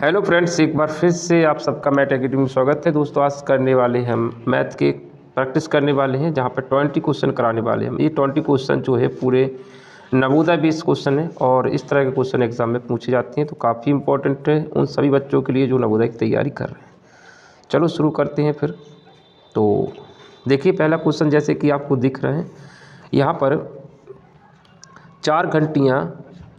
Hello friends, एक बार फिर से आप सबका मैथ एकेडमी में स्वागत है। दोस्तों, आज करने वाले हैं हम मैथ के प्रैक्टिस करने वाले हैं, जहां पर 20 क्वेश्चन कराने वाले हैं। ये 20 क्वेश्चन जो है पूरे नवोदय बेस्ड क्वेश्चन है और इस तरह के क्वेश्चन एग्जाम में पूछे जाते हैं, तो काफ़ी इंपॉर्टेंट है उन सभी बच्चों के लिए जो नवोदय की तैयारी कर रहे हैं। चलो शुरू करते हैं फिर। तो देखिए, पहला क्वेश्चन जैसे कि आपको दिख रहे हैं यहाँ पर 4 घंटियाँ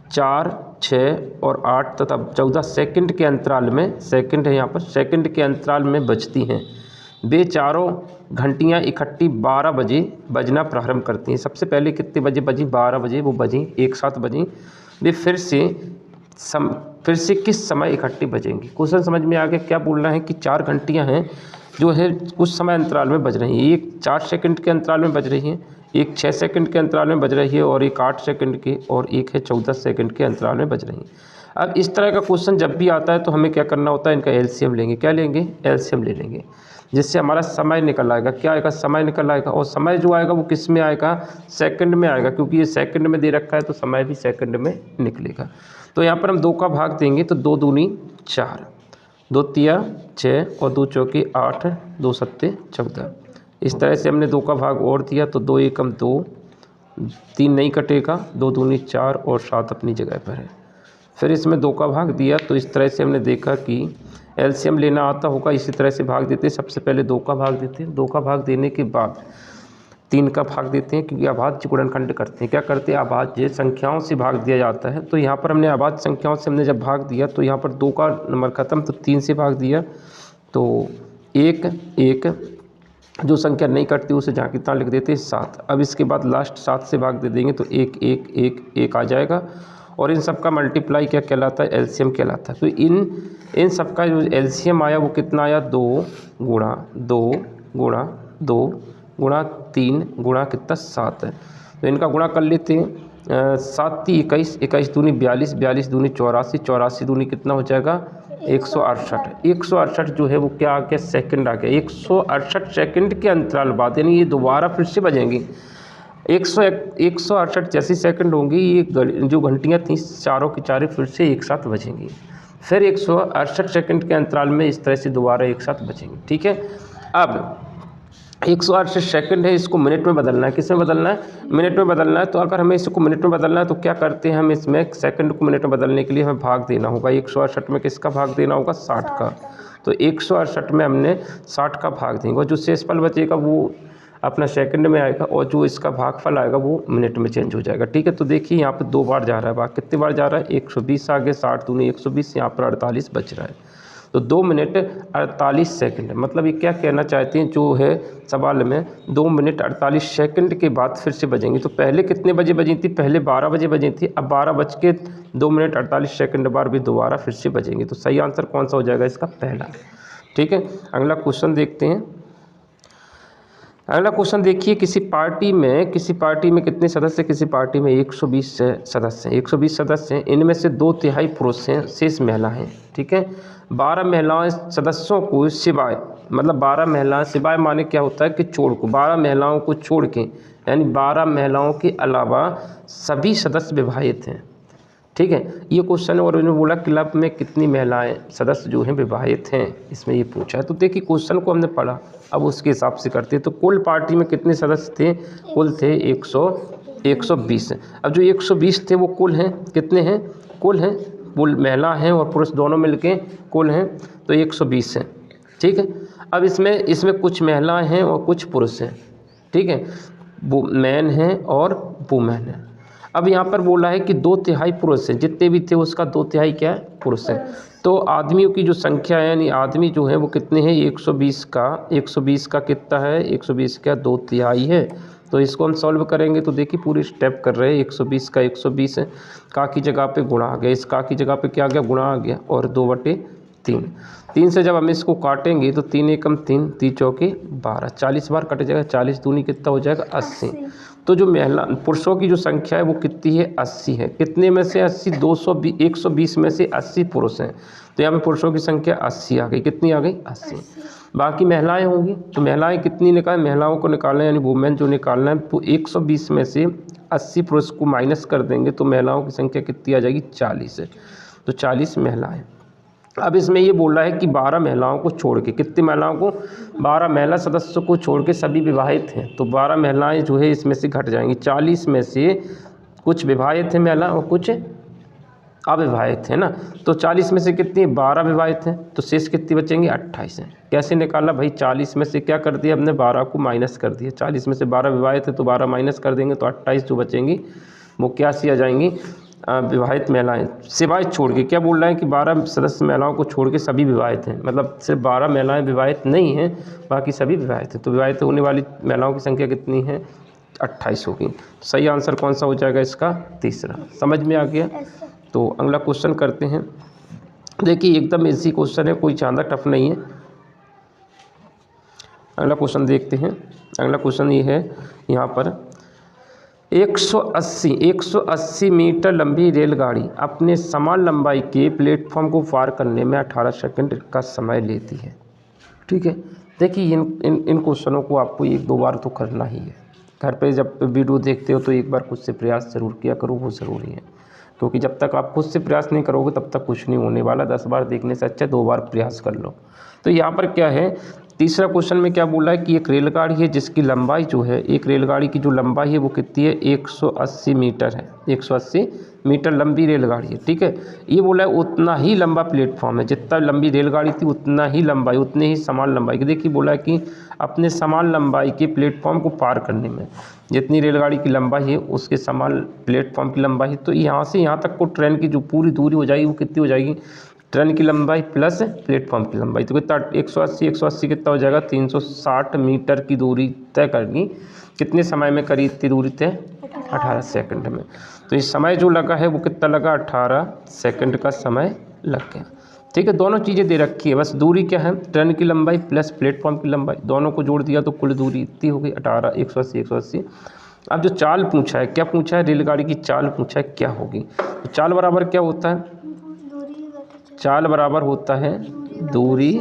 4, 6 और 8 तथा 14 सेकंड के अंतराल में, सेकंड है यहाँ पर, सेकंड के अंतराल में बजती हैं। वे चारों घंटियाँ इकट्ठी 12 बजे बजना प्रारंभ करती हैं। सबसे पहले कितने बजे बजी? 12 बजे वो बजी, एक साथ बजी। वे फिर से किस समय इकट्ठी बजेंगी? क्वेश्चन समझ में आ गया? क्या बोलना है कि 4 घंटियाँ हैं जो है कुछ समय अंतराल में बज रही हैं। एक 4 सेकंड के अंतराल में बज रही हैं, एक 6 सेकंड के अंतराल में बज रही है और एक 8 सेकंड के, और एक है 14 सेकंड के अंतराल में बज रही है। अब इस तरह का क्वेश्चन जब भी आता है तो हमें क्या करना होता है? इनका एलसीएम लेंगे। क्या लेंगे? एलसीएम ले लेंगे, जिससे हमारा समय निकल आएगा। क्या आएगा? समय निकल आएगा। और समय जो आएगा वो किस में आएगा? सेकंड में आएगा, क्योंकि ये सेकंड में दे रखा है तो समय भी सेकंड में निकलेगा। तो यहाँ पर हम 2 का भाग देंगे तो 2 दूनी 4, 2 तिया 6 और 2 चौके 8, 2 सत्ते 14। इस तरह से हमने 2 का भाग और दिया तो 2 एकम 2, 3 नहीं कटेगा, 2 दूनी 4 और 7 अपनी जगह पर है। फिर इसमें 2 का भाग दिया तो इस तरह से हमने देखा कि एलसीएम लेना आता होगा, इसी तरह से भाग देते हैं। सबसे पहले 2 का भाग देते हैं, 2 का भाग देने के बाद 3 का भाग देते हैं, क्योंकि अभाज्य गुणनखंड करते हैं। क्या करते हैं? अभाज्य संख्याओं से भाग दिया जाता है। तो यहाँ पर हमने अभाज्य संख्याओं से हमने जब भाग दिया तो यहाँ पर 2 का नंबर ख़त्म, तो 3 से भाग दिया तो 1 1, जो संख्या नहीं कटती उसे जहाँ कितना लिख देते हैं 7। अब इसके बाद लास्ट 7 से भाग दे देंगे तो 1 1 1 1 आ जाएगा। और इन सब का मल्टीप्लाई क्या कहलाता है? एलसीएम कहलाता है। तो इन सब का जो एलसीएम आया वो कितना आया? 2 गुणा 2 गुणा 2 गुणा 3 गुणा कितना? 7 है। तो इनका गुणा कर लेते हैं। 7 × 21, 21 दूनी 42, 42 दूनी 84, 84 दूनी कितना हो जाएगा? 168। 168 जो है वो क्या आ गया? सेकंड आ गया। 168 सेकंड के अंतराल बाद, यानी ये दोबारा फिर से बजेंगी। 168 जैसी सेकंड होंगी, ये जो घंटियाँ थी चारों की चारें फिर से एक साथ बजेंगी। फिर 168 सेकंड के अंतराल में इस तरह से दोबारा एक साथ बजेंगी। ठीक है। अब 168 सेकंड है, इसको मिनट में बदलना है। किस में बदलना है? मिनट में बदलना है। तो अगर हमें इसको मिनट में बदलना है तो क्या करते हैं? हम इसमें सेकंड को मिनट में बदलने के लिए हमें भाग देना होगा। 168 में किसका भाग देना होगा? 60 का। तो 168 में हमने 60 का भाग देंगे और जो शेषफल बचेगा वो अपना सेकंड में आएगा और जो इसका भागफल आएगा वो मिनट में चेंज हो जाएगा। ठीक है। तो देखिए यहाँ पर 2 बार जा रहा है भाग। कितने बार जा रहा है? 120 आगे, 60 दूनी 120, यहाँ पर 48 बच रहा है। तो 2 मिनट 48 सेकंड, मतलब ये क्या कहना चाहते हैं जो है सवाल में? 2 मिनट 48 सेकंड के बाद फिर से बजेंगी। तो पहले कितने बजे बजी थी? पहले 12 बजे बजी थी। अब 12 बज के 2 मिनट 48 सेकंड बाद भी दोबारा फिर से बजेंगी। तो सही आंसर कौन सा हो जाएगा? इसका पहला। ठीक है। अगला क्वेश्चन देखते हैं। अगला क्वेश्चन देखिए, किसी पार्टी में कितने सदस्य? किसी पार्टी में 120 सदस्य हैं। 120 सदस्य हैं, इनमें से 2/3 पुरुष हैं, शेष महिला हैं। ठीक है। 12 महिलाएं सदस्यों को सिवाय, मतलब 12 महिलाएं सिवाय माने क्या होता है कि छोड़ को, 12 महिलाओं को छोड़ के, यानी 12 महिलाओं के अलावा सभी सदस्य विवाहित हैं। ठीक है। ये क्वेश्चन है और उन्होंने बोला क्लब में कितनी महिलाएं सदस्य जो हैं विवाहित हैं, इसमें ये पूछा है। तो देखिए क्वेश्चन को हमने पढ़ा, अब उसके हिसाब से करते हैं। तो कुल पार्टी में कितने सदस्य थे? कुल थे 120। अब जो 120 थे वो कुल हैं, कितने हैं? कुल हैं, कुल महिला हैं और पुरुष दोनों मिलके कुल हैं, तो 120 हैं। ठीक है। अब इसमें कुछ महिलाएं हैं और कुछ पुरुष हैं। ठीक है। वो मैन हैं और वुमेन हैं। अब यहाँ पर बोला है कि 2/3 पुरुष हैं, जितने भी थे उसका 2/3 क्या है? पुरुष है। तो आदमियों की जो संख्या है, यानी आदमी जो है वो कितने हैं? 120 का कितना है? 120 का 2/3 है। तो इसको हम सॉल्व करेंगे तो देखिए पूरी स्टेप कर रहे हैं। 120 का 120 है, का की जगह पे गुणा आ गया, इस का की जगह पे क्या आ गया? गुणा आ गया, और 2/3। 3 से जब हम इसको काटेंगे तो 3 एकम 3, 3 चौके 12, 40 बार कट जाएगा। 40 दूनी कितना हो जाएगा? 80। तो जो पुरुषों की जो संख्या है वो कितनी है? 80 है। कितने में से 80? 120 में से 80 पुरुष हैं। तो यहाँ पे पुरुषों की संख्या 80 आ गई। कितनी आ गई? 80। बाकी महिलाएं होंगी, तो महिलाएं कितनी निकालें? महिलाओं को निकालना है, यानी वुमेन जो निकालना है, तो 120 में से 80 पुरुष को माइनस कर देंगे तो महिलाओं की संख्या कितनी आ जाएगी? 40 है। तो 40 महिलाएँ। अब इसमें ये बोल रहा है कि 12 महिलाओं को छोड़ के, कितनी महिलाओं को, 12 महिला सदस्यों को छोड़ के सभी विवाहित हैं, तो 12 महिलाएं जो है इसमें से घट जाएंगी। 40 में से कुछ विवाहित हैं महिला और कुछ अविवाहित है ना, तो 40 में से कितनी, 12 विवाहित हैं, तो शेष कितनी बचेंगी, 28 हैं। कैसे निकाला भाई, 40 में से क्या कर दिया हमने, 12 को माइनस कर दिया। 40 में से 12 विवाहित है तो 12 माइनस कर देंगे तो 28 जो बचेंगी वो क्या सी आ जाएंगी, विवाहित महिलाएं, सिवाय छोड़ के। क्या बोल रहे हैं कि 12 सदस्य महिलाओं को छोड़ के सभी विवाहित हैं, मतलब सिर्फ 12 महिलाएं विवाहित नहीं हैं, बाकी सभी विवाहित हैं। तो विवाहित होने वाली महिलाओं की संख्या कितनी है, 28 होगी। सही आंसर कौन सा हो जाएगा इसका, तीसरा। समझ में आ गया। तो अगला क्वेश्चन करते हैं। देखिए एकदम इजी क्वेश्चन है, कोई ज़्यादा टफ नहीं है। अगला क्वेश्चन देखते हैं। अगला क्वेश्चन ये है यहाँ पर, 180 मीटर लंबी रेलगाड़ी अपने समान लंबाई के प्लेटफॉर्म को पार करने में 18 सेकंड का समय लेती है। ठीक है, देखिए इन क्वेश्चनों को आपको 1-2 बार तो करना ही है। घर पे जब वीडियो देखते हो तो एक बार खुद से प्रयास ज़रूर किया करो, वो ज़रूरी है, क्योंकि जब तक आप खुद से प्रयास नहीं करोगे तब तक कुछ नहीं होने वाला। 10 बार देखने से अच्छा 2 बार प्रयास कर लो। तो यहाँ पर क्या है, तीसरा क्वेश्चन में क्या बोला है कि एक रेलगाड़ी है जिसकी लंबाई जो है, एक रेलगाड़ी की जो लंबाई है वो कितनी है, 180 मीटर है। 180 मीटर लंबी रेलगाड़ी है। ठीक है, ये बोला है उतना ही लंबा प्लेटफॉर्म है, जितना लंबी रेलगाड़ी थी उतना ही लंबाई, उतने ही समान लंबाई की। देखिए बोला है कि अपने समान लंबाई के प्लेटफॉर्म को पार करने में, जितनी रेलगाड़ी की लंबाई है उसके समान प्लेटफॉर्म की लंबाई। तो यहाँ से यहाँ तक को ट्रेन की जो पूरी दूरी हो जाएगी वो कितनी हो जाएगी, ट्रेन की लंबाई प्लस प्लेटफॉर्म की लंबाई। तो कितना, 180 कितना हो जाएगा, 360 मीटर की दूरी तय करनी कितने समय में करी, इतनी दूरी तय 18 सेकंड में। तो इस समय जो लगा है वो कितना लगा, 18 सेकंड का समय लग गया। ठीक है, दोनों चीज़ें दे रखी है, बस दूरी क्या है, ट्रेन की लंबाई प्लस प्लेटफॉर्म की लंबाई, दोनों को जोड़ दिया तो कुल दूरी इतनी हो गई 18, 180। अब जो चाल पूछा है, क्या पूछा है, रेलगाड़ी की चाल पूछा है, क्या होगी। तो चाल बराबर क्या होता है, चाल बराबर होता है दूरी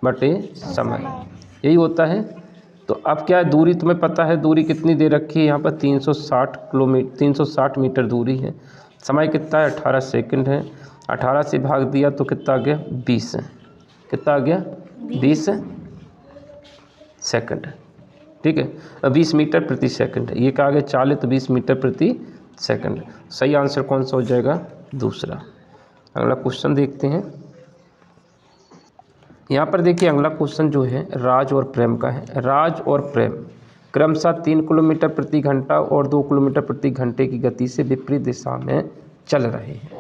बटे समय, यही होता है। तो अब क्या है, दूरी तुम्हें पता है, दूरी कितनी दे रखी है यहाँ पर, 360 मीटर दूरी है। समय कितना है, 18 सेकंड है। 18 से भाग दिया तो कितना आ गया, 20 है। कितना आ गया, 20 सेकंड। ठीक है, 20 मीटर प्रति सेकंड है। ये कहा गया चाल है तो 20 मीटर प्रति सेकंड। सही आंसर कौन सा हो जाएगा, दूसरा। अगला क्वेश्चन देखते हैं। यहाँ पर देखिए अगला क्वेश्चन जो है राज और प्रेम का है। राज और प्रेम क्रमशः 3 किलोमीटर प्रति घंटा और 2 किलोमीटर प्रति घंटे की गति से विपरीत दिशा में चल रहे हैं।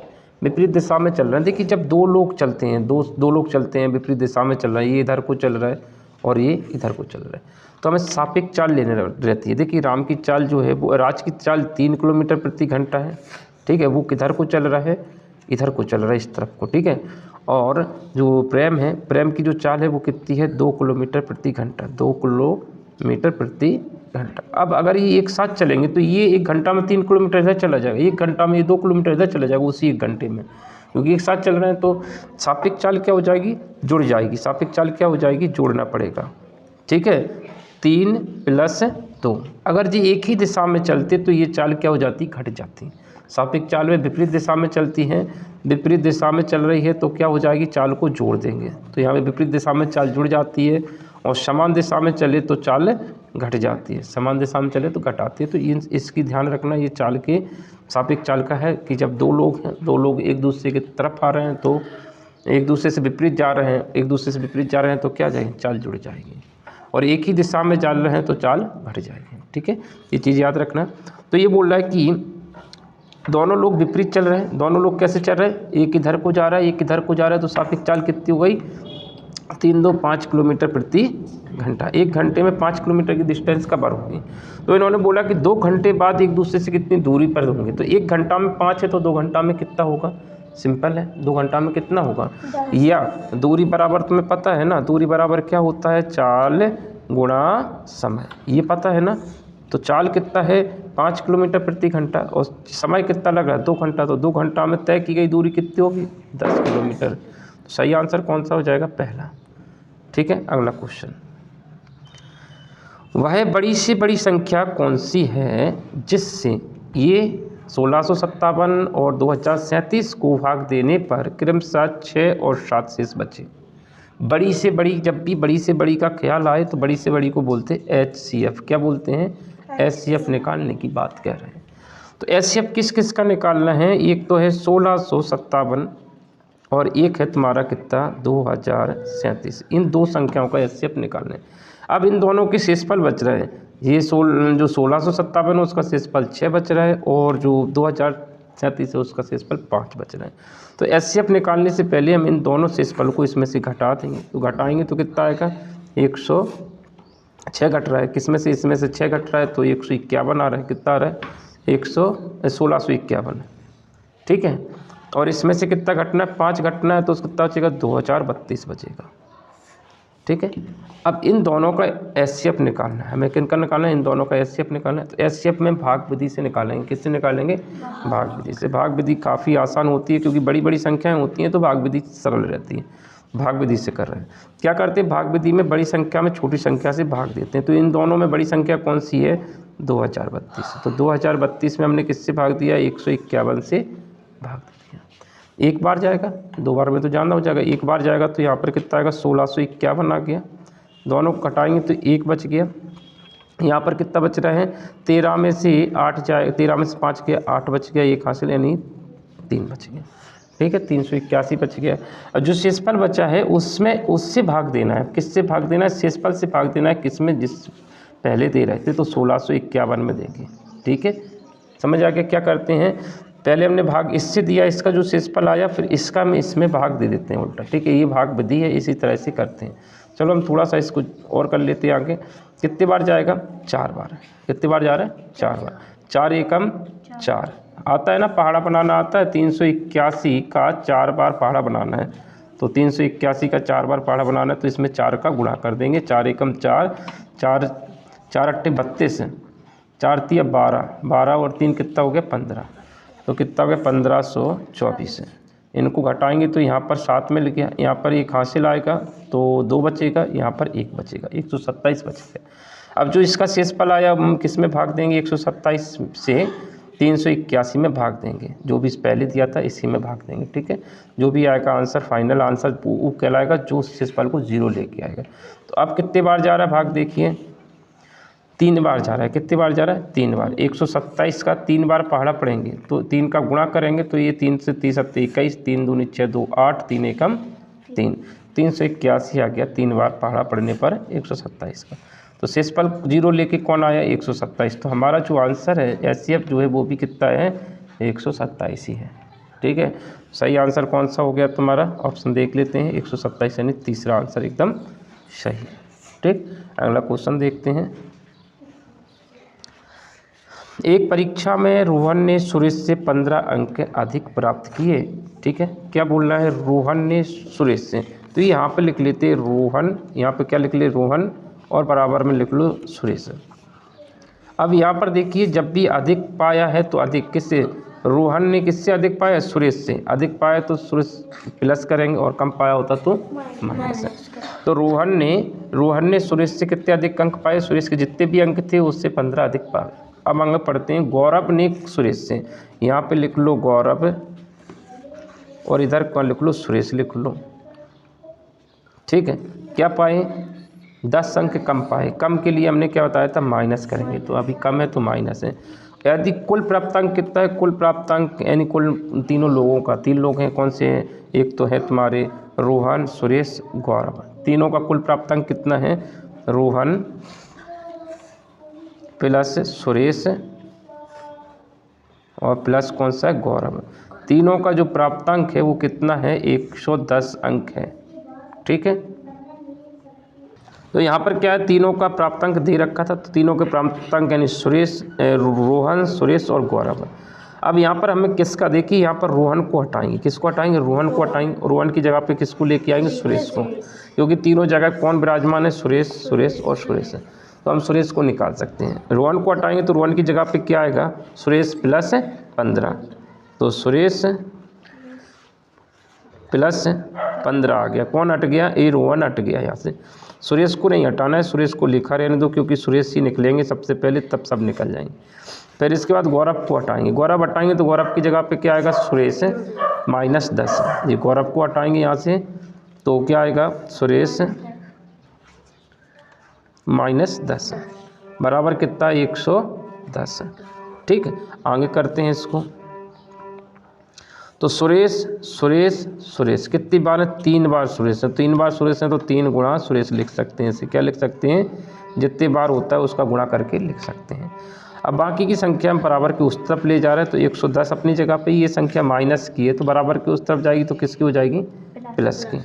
विपरीत दिशा में चल रहे हैं। देखिए जब दो लोग चलते हैं, दो लोग चलते हैं, विपरीत दिशा में चल रहा है, ये इधर को चल रहा है और ये इधर को चल रहा है, तो हमें सापेक्ष चाल लेने रहती है। देखिए राम की चाल जो है वो, राज की चाल 3 किलोमीटर प्रति घंटा है। ठीक है, वो किधर को चल रहा है, इधर को चल रहा है, इस तरफ को। ठीक है, और जो प्रेम है, प्रेम की जो चाल है वो कितनी है, 2 किलोमीटर प्रति घंटा, 2 किलोमीटर प्रति घंटा। अब अगर ये एक साथ चलेंगे तो ये 1 घंटा में 3 किलोमीटर इधर चला जाएगा, 1 घंटा में ये 2 किलोमीटर इधर चला जाएगा उसी 1 घंटे में, क्योंकि एक साथ चल रहे हैं। तो सापेक्ष चाल क्या हो जाएगी, जुड़ जाएगी। सापेक्ष चाल क्या हो जाएगी, जोड़ना पड़ेगा। ठीक है, 3 + 2। अगर जी एक ही दिशा में चलते तो ये चाल क्या हो जाती, घट जाती। सापेक्ष चाल में विपरीत दिशा में चलती हैं, विपरीत दिशा में चल रही है तो क्या हो जाएगी, चाल को जोड़ देंगे। तो यहाँ पे विपरीत दिशा में चाल जुड़ जाती है, और समान दिशा में चले तो चाल घट जाती है, समान दिशा में चले तो घटाती है। तो इसकी ध्यान रखना, ये चाल के सापेक्ष चाल का है कि जब दो लोग हैं, दो लोग एक दूसरे की तरफ आ रहे हैं तो एक दूसरे से विपरीत जा रहे हैं, एक दूसरे से विपरीत जा रहे हैं तो क्या जाएगी, चाल जुड़ जाएगी। और एक ही दिशा में चल रहे हैं तो चाल घट जाएगी। ठीक है, ये चीज़ याद रखना। तो ये बोल रहा है कि दोनों लोग विपरीत चल रहे हैं। दोनों लोग कैसे चल रहे हैं, एक इधर को जा रहा है, एक इधर को जा रहा है, तो सापेक्ष चाल कितनी हो गई, 3 × 2 = 5 किलोमीटर प्रति घंटा। 1 घंटे में 5 किलोमीटर की डिस्टेंस कवर होगी। तो इन्होंने बोला कि 2 घंटे बाद एक दूसरे से कितनी दूरी पर होंगे। तो 1 घंटा में 5 है तो 2 घंटा में कितना होगा, सिंपल है, 2 घंटा में कितना होगा, या दूरी बराबर तुम्हें पता है ना, दूरी बराबर क्या होता है, चाल गुणा समय, ये पता है ना। तो चाल कितना है, 5 किलोमीटर प्रति घंटा, और समय कितना लगा, 2 घंटा। तो 2 घंटा में तय की गई दूरी कितनी होगी, 10 किलोमीटर। तो सही आंसर कौन सा हो जाएगा, पहला। ठीक है, अगला क्वेश्चन, वह बड़ी से बड़ी संख्या कौन सी है जिससे ये 1657 और 2037 को भाग देने पर क्रमशः 6 और 7 शेष बचे। बड़ी से बड़ी, जब भी बड़ी से बड़ी का ख्याल आए तो बड़ी से बड़ी को बोलते हैं HCF। क्या बोलते हैं? HCF निकालने की बात कह रहे हैं। तो HCF किस किस का निकालना है? एक तो है 1657 और एक है तुम्हारा कितना 2037। इन दो संख्याओं का HCF निकालना है। अब इन दोनों के शेषफल बच रहे हैं। ये जो 1657 है उसका शेषफल 6 बच रहा है और जो 2037 है उसका शेषफल 5 बच रहा है। तो HCF निकालने से पहले हम इन दोनों शेषफल को इसमें से घटा देंगे। तो घटाएंगे तो कितना आएगा? 106 घट रहा है। किस में से? इसमें से 6 घट रहा है तो 151 आ रहा है। कितना आ रहा है? 1651। ठीक है। और इसमें से कितना घटना है? 5 घटना है तो उसका कितना बचेगा? 2032 बचेगा। ठीक है। अब इन दोनों का HCF निकालना है। हमें किनका निकालना है? इन दोनों का HCF निकालना है। तो HCF में भाग विधि से निकालेंगे। किससे निकालेंगे? भाग विधि से। भाग विधि काफ़ी आसान होती है क्योंकि बड़ी बड़ी संख्याएं होती हैं तो भाग विधि सरल रहती है। भाग विधि से कर रहे हैं। क्या करते हैं? भाग विधि में बड़ी संख्या में छोटी संख्या से भाग देते हैं। तो इन दोनों में बड़ी संख्या कौन सी है? 2032। तो 2032 में हमने किससे भाग दिया? 151 से भाग दिया। एक बार जाएगा, 2 बार में तो जानना हो जाएगा। एक बार जाएगा तो यहाँ पर कितना आएगा? 1651 आ गया। दोनों को घटाएंगे तो 1 बच गया। यहाँ पर कितना बच रहे हैं? 13 में से 8 जाए, 13 में से 5 गया, 8 बच गया। एक हासिल यानी 3 बच गया। ठीक है। 381 बच गया। और जो शेषफल बचा है उसमें उससे भाग देना है। किससे भाग देना है? शेषफल से भाग देना है। किसमें? जिस पहले दे रहे थे तो 1651 में देंगे। ठीक है। समझ आ गया? क्या करते हैं? पहले हमने भाग इससे दिया, इसका जो शेषफल आया फिर इसका हम इसमें भाग दे देते हैं उल्टा। ठीक है। ये भाग विधि है, इसी तरह से करते हैं। चलो हम थोड़ा सा इसको और कर लेते हैं आगे। कितने बार जाएगा? 4 बार। कितने बार जा रहा है? 4 बार। 4 एकम 4 आता है ना, पहाड़ा बनाना आता है। 381 का 4 बार पहाड़ा बनाना है। तो 381 का 4 बार पहाड़ा बनाना है तो इसमें 4 का गुणा कर देंगे। 4 एकम 4, 4 4 अट्ठे 32, 4 तिया 12, 12 और 3 कितना हो गया? 15। तो कितना हो गया? 1524 है। इनको घटाएंगे तो यहाँ पर 7 में लिख गया। यहाँ पर एक हासिल आएगा तो 2 बचेगा, यहाँ पर 1 बचेगा। 127 बचेगा। अब जो इसका शेषफल आया हम किस में भाग देंगे? 127 से 381 में भाग देंगे। जो भी पहले दिया था इसी में भाग देंगे। ठीक है। जो भी आएगा आंसर, फाइनल आंसर वो कहलाएगा जो शेषफल को 0 लेके आएगा। तो अब कितने बार जा रहा है भाग? देखिए 3 बार जा रहा है। कितने बार जा रहा है? 3 बार। 127 का 3 बार पहाड़ा पढ़ेंगे तो 3 का गुणा करेंगे तो ये 3 से 30 21, 3 दूनी 6, 2 8, 3 एकम 3, 381 आ गया 3 बार पहाड़ा पढ़ने पर 127 का। तो शेषफल 0 लेके कौन आया? 127। तो हमारा जो आंसर है HCF जो है वो भी कितना है? 127 ही है। ठीक है। सही आंसर कौन सा हो गया तुम्हारा? ऑप्शन देख लेते हैं। 127 यानी तीसरा आंसर एकदम सही है। ठीक। अगला क्वेश्चन देखते हैं। एक परीक्षा में रोहन ने सुरेश से 15 अंक अधिक प्राप्त किए। ठीक है। क्या बोलना है? रोहन ने सुरेश से। तो यहाँ पे लिख लेते रोहन, यहाँ पे क्या लिख ले? रोहन और बराबर में लिख लो सुरेश। अब यहाँ पर देखिए जब भी अधिक पाया है तो अधिक किससे? रोहन ने किससे अधिक पाया? सुरेश से। अधिक पाया तो सुरेश प्लस करेंगे और कम पाया होता तो माइनस है। तो रोहन ने सुरेश से कितने अधिक अंक पाए? सुरेश के जितने भी अंक थे उससे 15 अधिक पाए। अब आगे पढ़ते हैं। गौरव ने सुरेश से, यहाँ पे लिख लो गौरव और इधर कौन लिख लो? सुरेश लिख लो। ठीक है। क्या पाए? 10 अंक कम पाए। कम के लिए हमने क्या बताया था? माइनस करेंगे। तो अभी कम है तो माइनस है। यदि कुल प्राप्तांक कितना है? कुल प्राप्तांक यानी कुल तीनों लोगों का, 3 लोग हैं। कौन से हैं? एक तो है तुम्हारे रोहन, सुरेश, गौरव। तीनों का कुल प्राप्तांक कितना है? रोहन प्लस सुरेश और प्लस कौन सा है? गौरव। तीनों का जो प्राप्तांक है वो कितना है? 110 अंक है। ठीक है। तो यहाँ पर क्या है? तीनों का प्राप्तांक दे रखा था तो तीनों के प्राप्तांक यानी सुरेश, रोहन, सुरेश और गौरव। अब यहाँ पर हमें किसका? देखिए यहाँ पर रोहन को हटाएंगे। किसको हटाएंगे? रोहन को हटाएंगे। रोहन की जगह पे किसको लेके आएंगे? सुरेश को। क्योंकि तीनों जगह कौन विराजमान है? सुरेश, सुरेश और सुरेश है। तो हम सुरेश को निकाल सकते हैं। रोहन को हटाएंगे तो रोहन की जगह पे क्या आएगा? सुरेश प्लस 15। तो सुरेश प्लस 15 आ गया। कौन हट गया? ए रोहन हट गया यहाँ से। सुरेश को नहीं हटाना है, सुरेश को लिखा रहने दो, क्योंकि सुरेश ही निकलेंगे सबसे पहले, तब सब निकल जाएंगे। फिर इसके बाद गौरव को हटाएंगे। गौरव हटाएंगे तो गौरव की जगह पे क्या आएगा? सुरेश -10। ये गौरव को हटाएंगे यहाँ से तो क्या आएगा? सुरेश -10 बराबर कितना? 110। ठीक है, आगे करते हैं इसको। तो सुरेश कितनी बार है? 3 बार सुरेश है। 3 बार सुरेश है तो 3 गुणा सुरेश लिख सकते हैं। इसे क्या लिख सकते हैं? जितने बार होता है उसका गुणा करके लिख सकते हैं। अब बाकी की संख्या हम बराबर के उस तरफ ले जा रहे हैं, तो 110 अपनी जगह पे, ये संख्या माइनस की है तो बराबर के उस तरफ जाएगी तो किसकी हो जाएगी? प्लस की।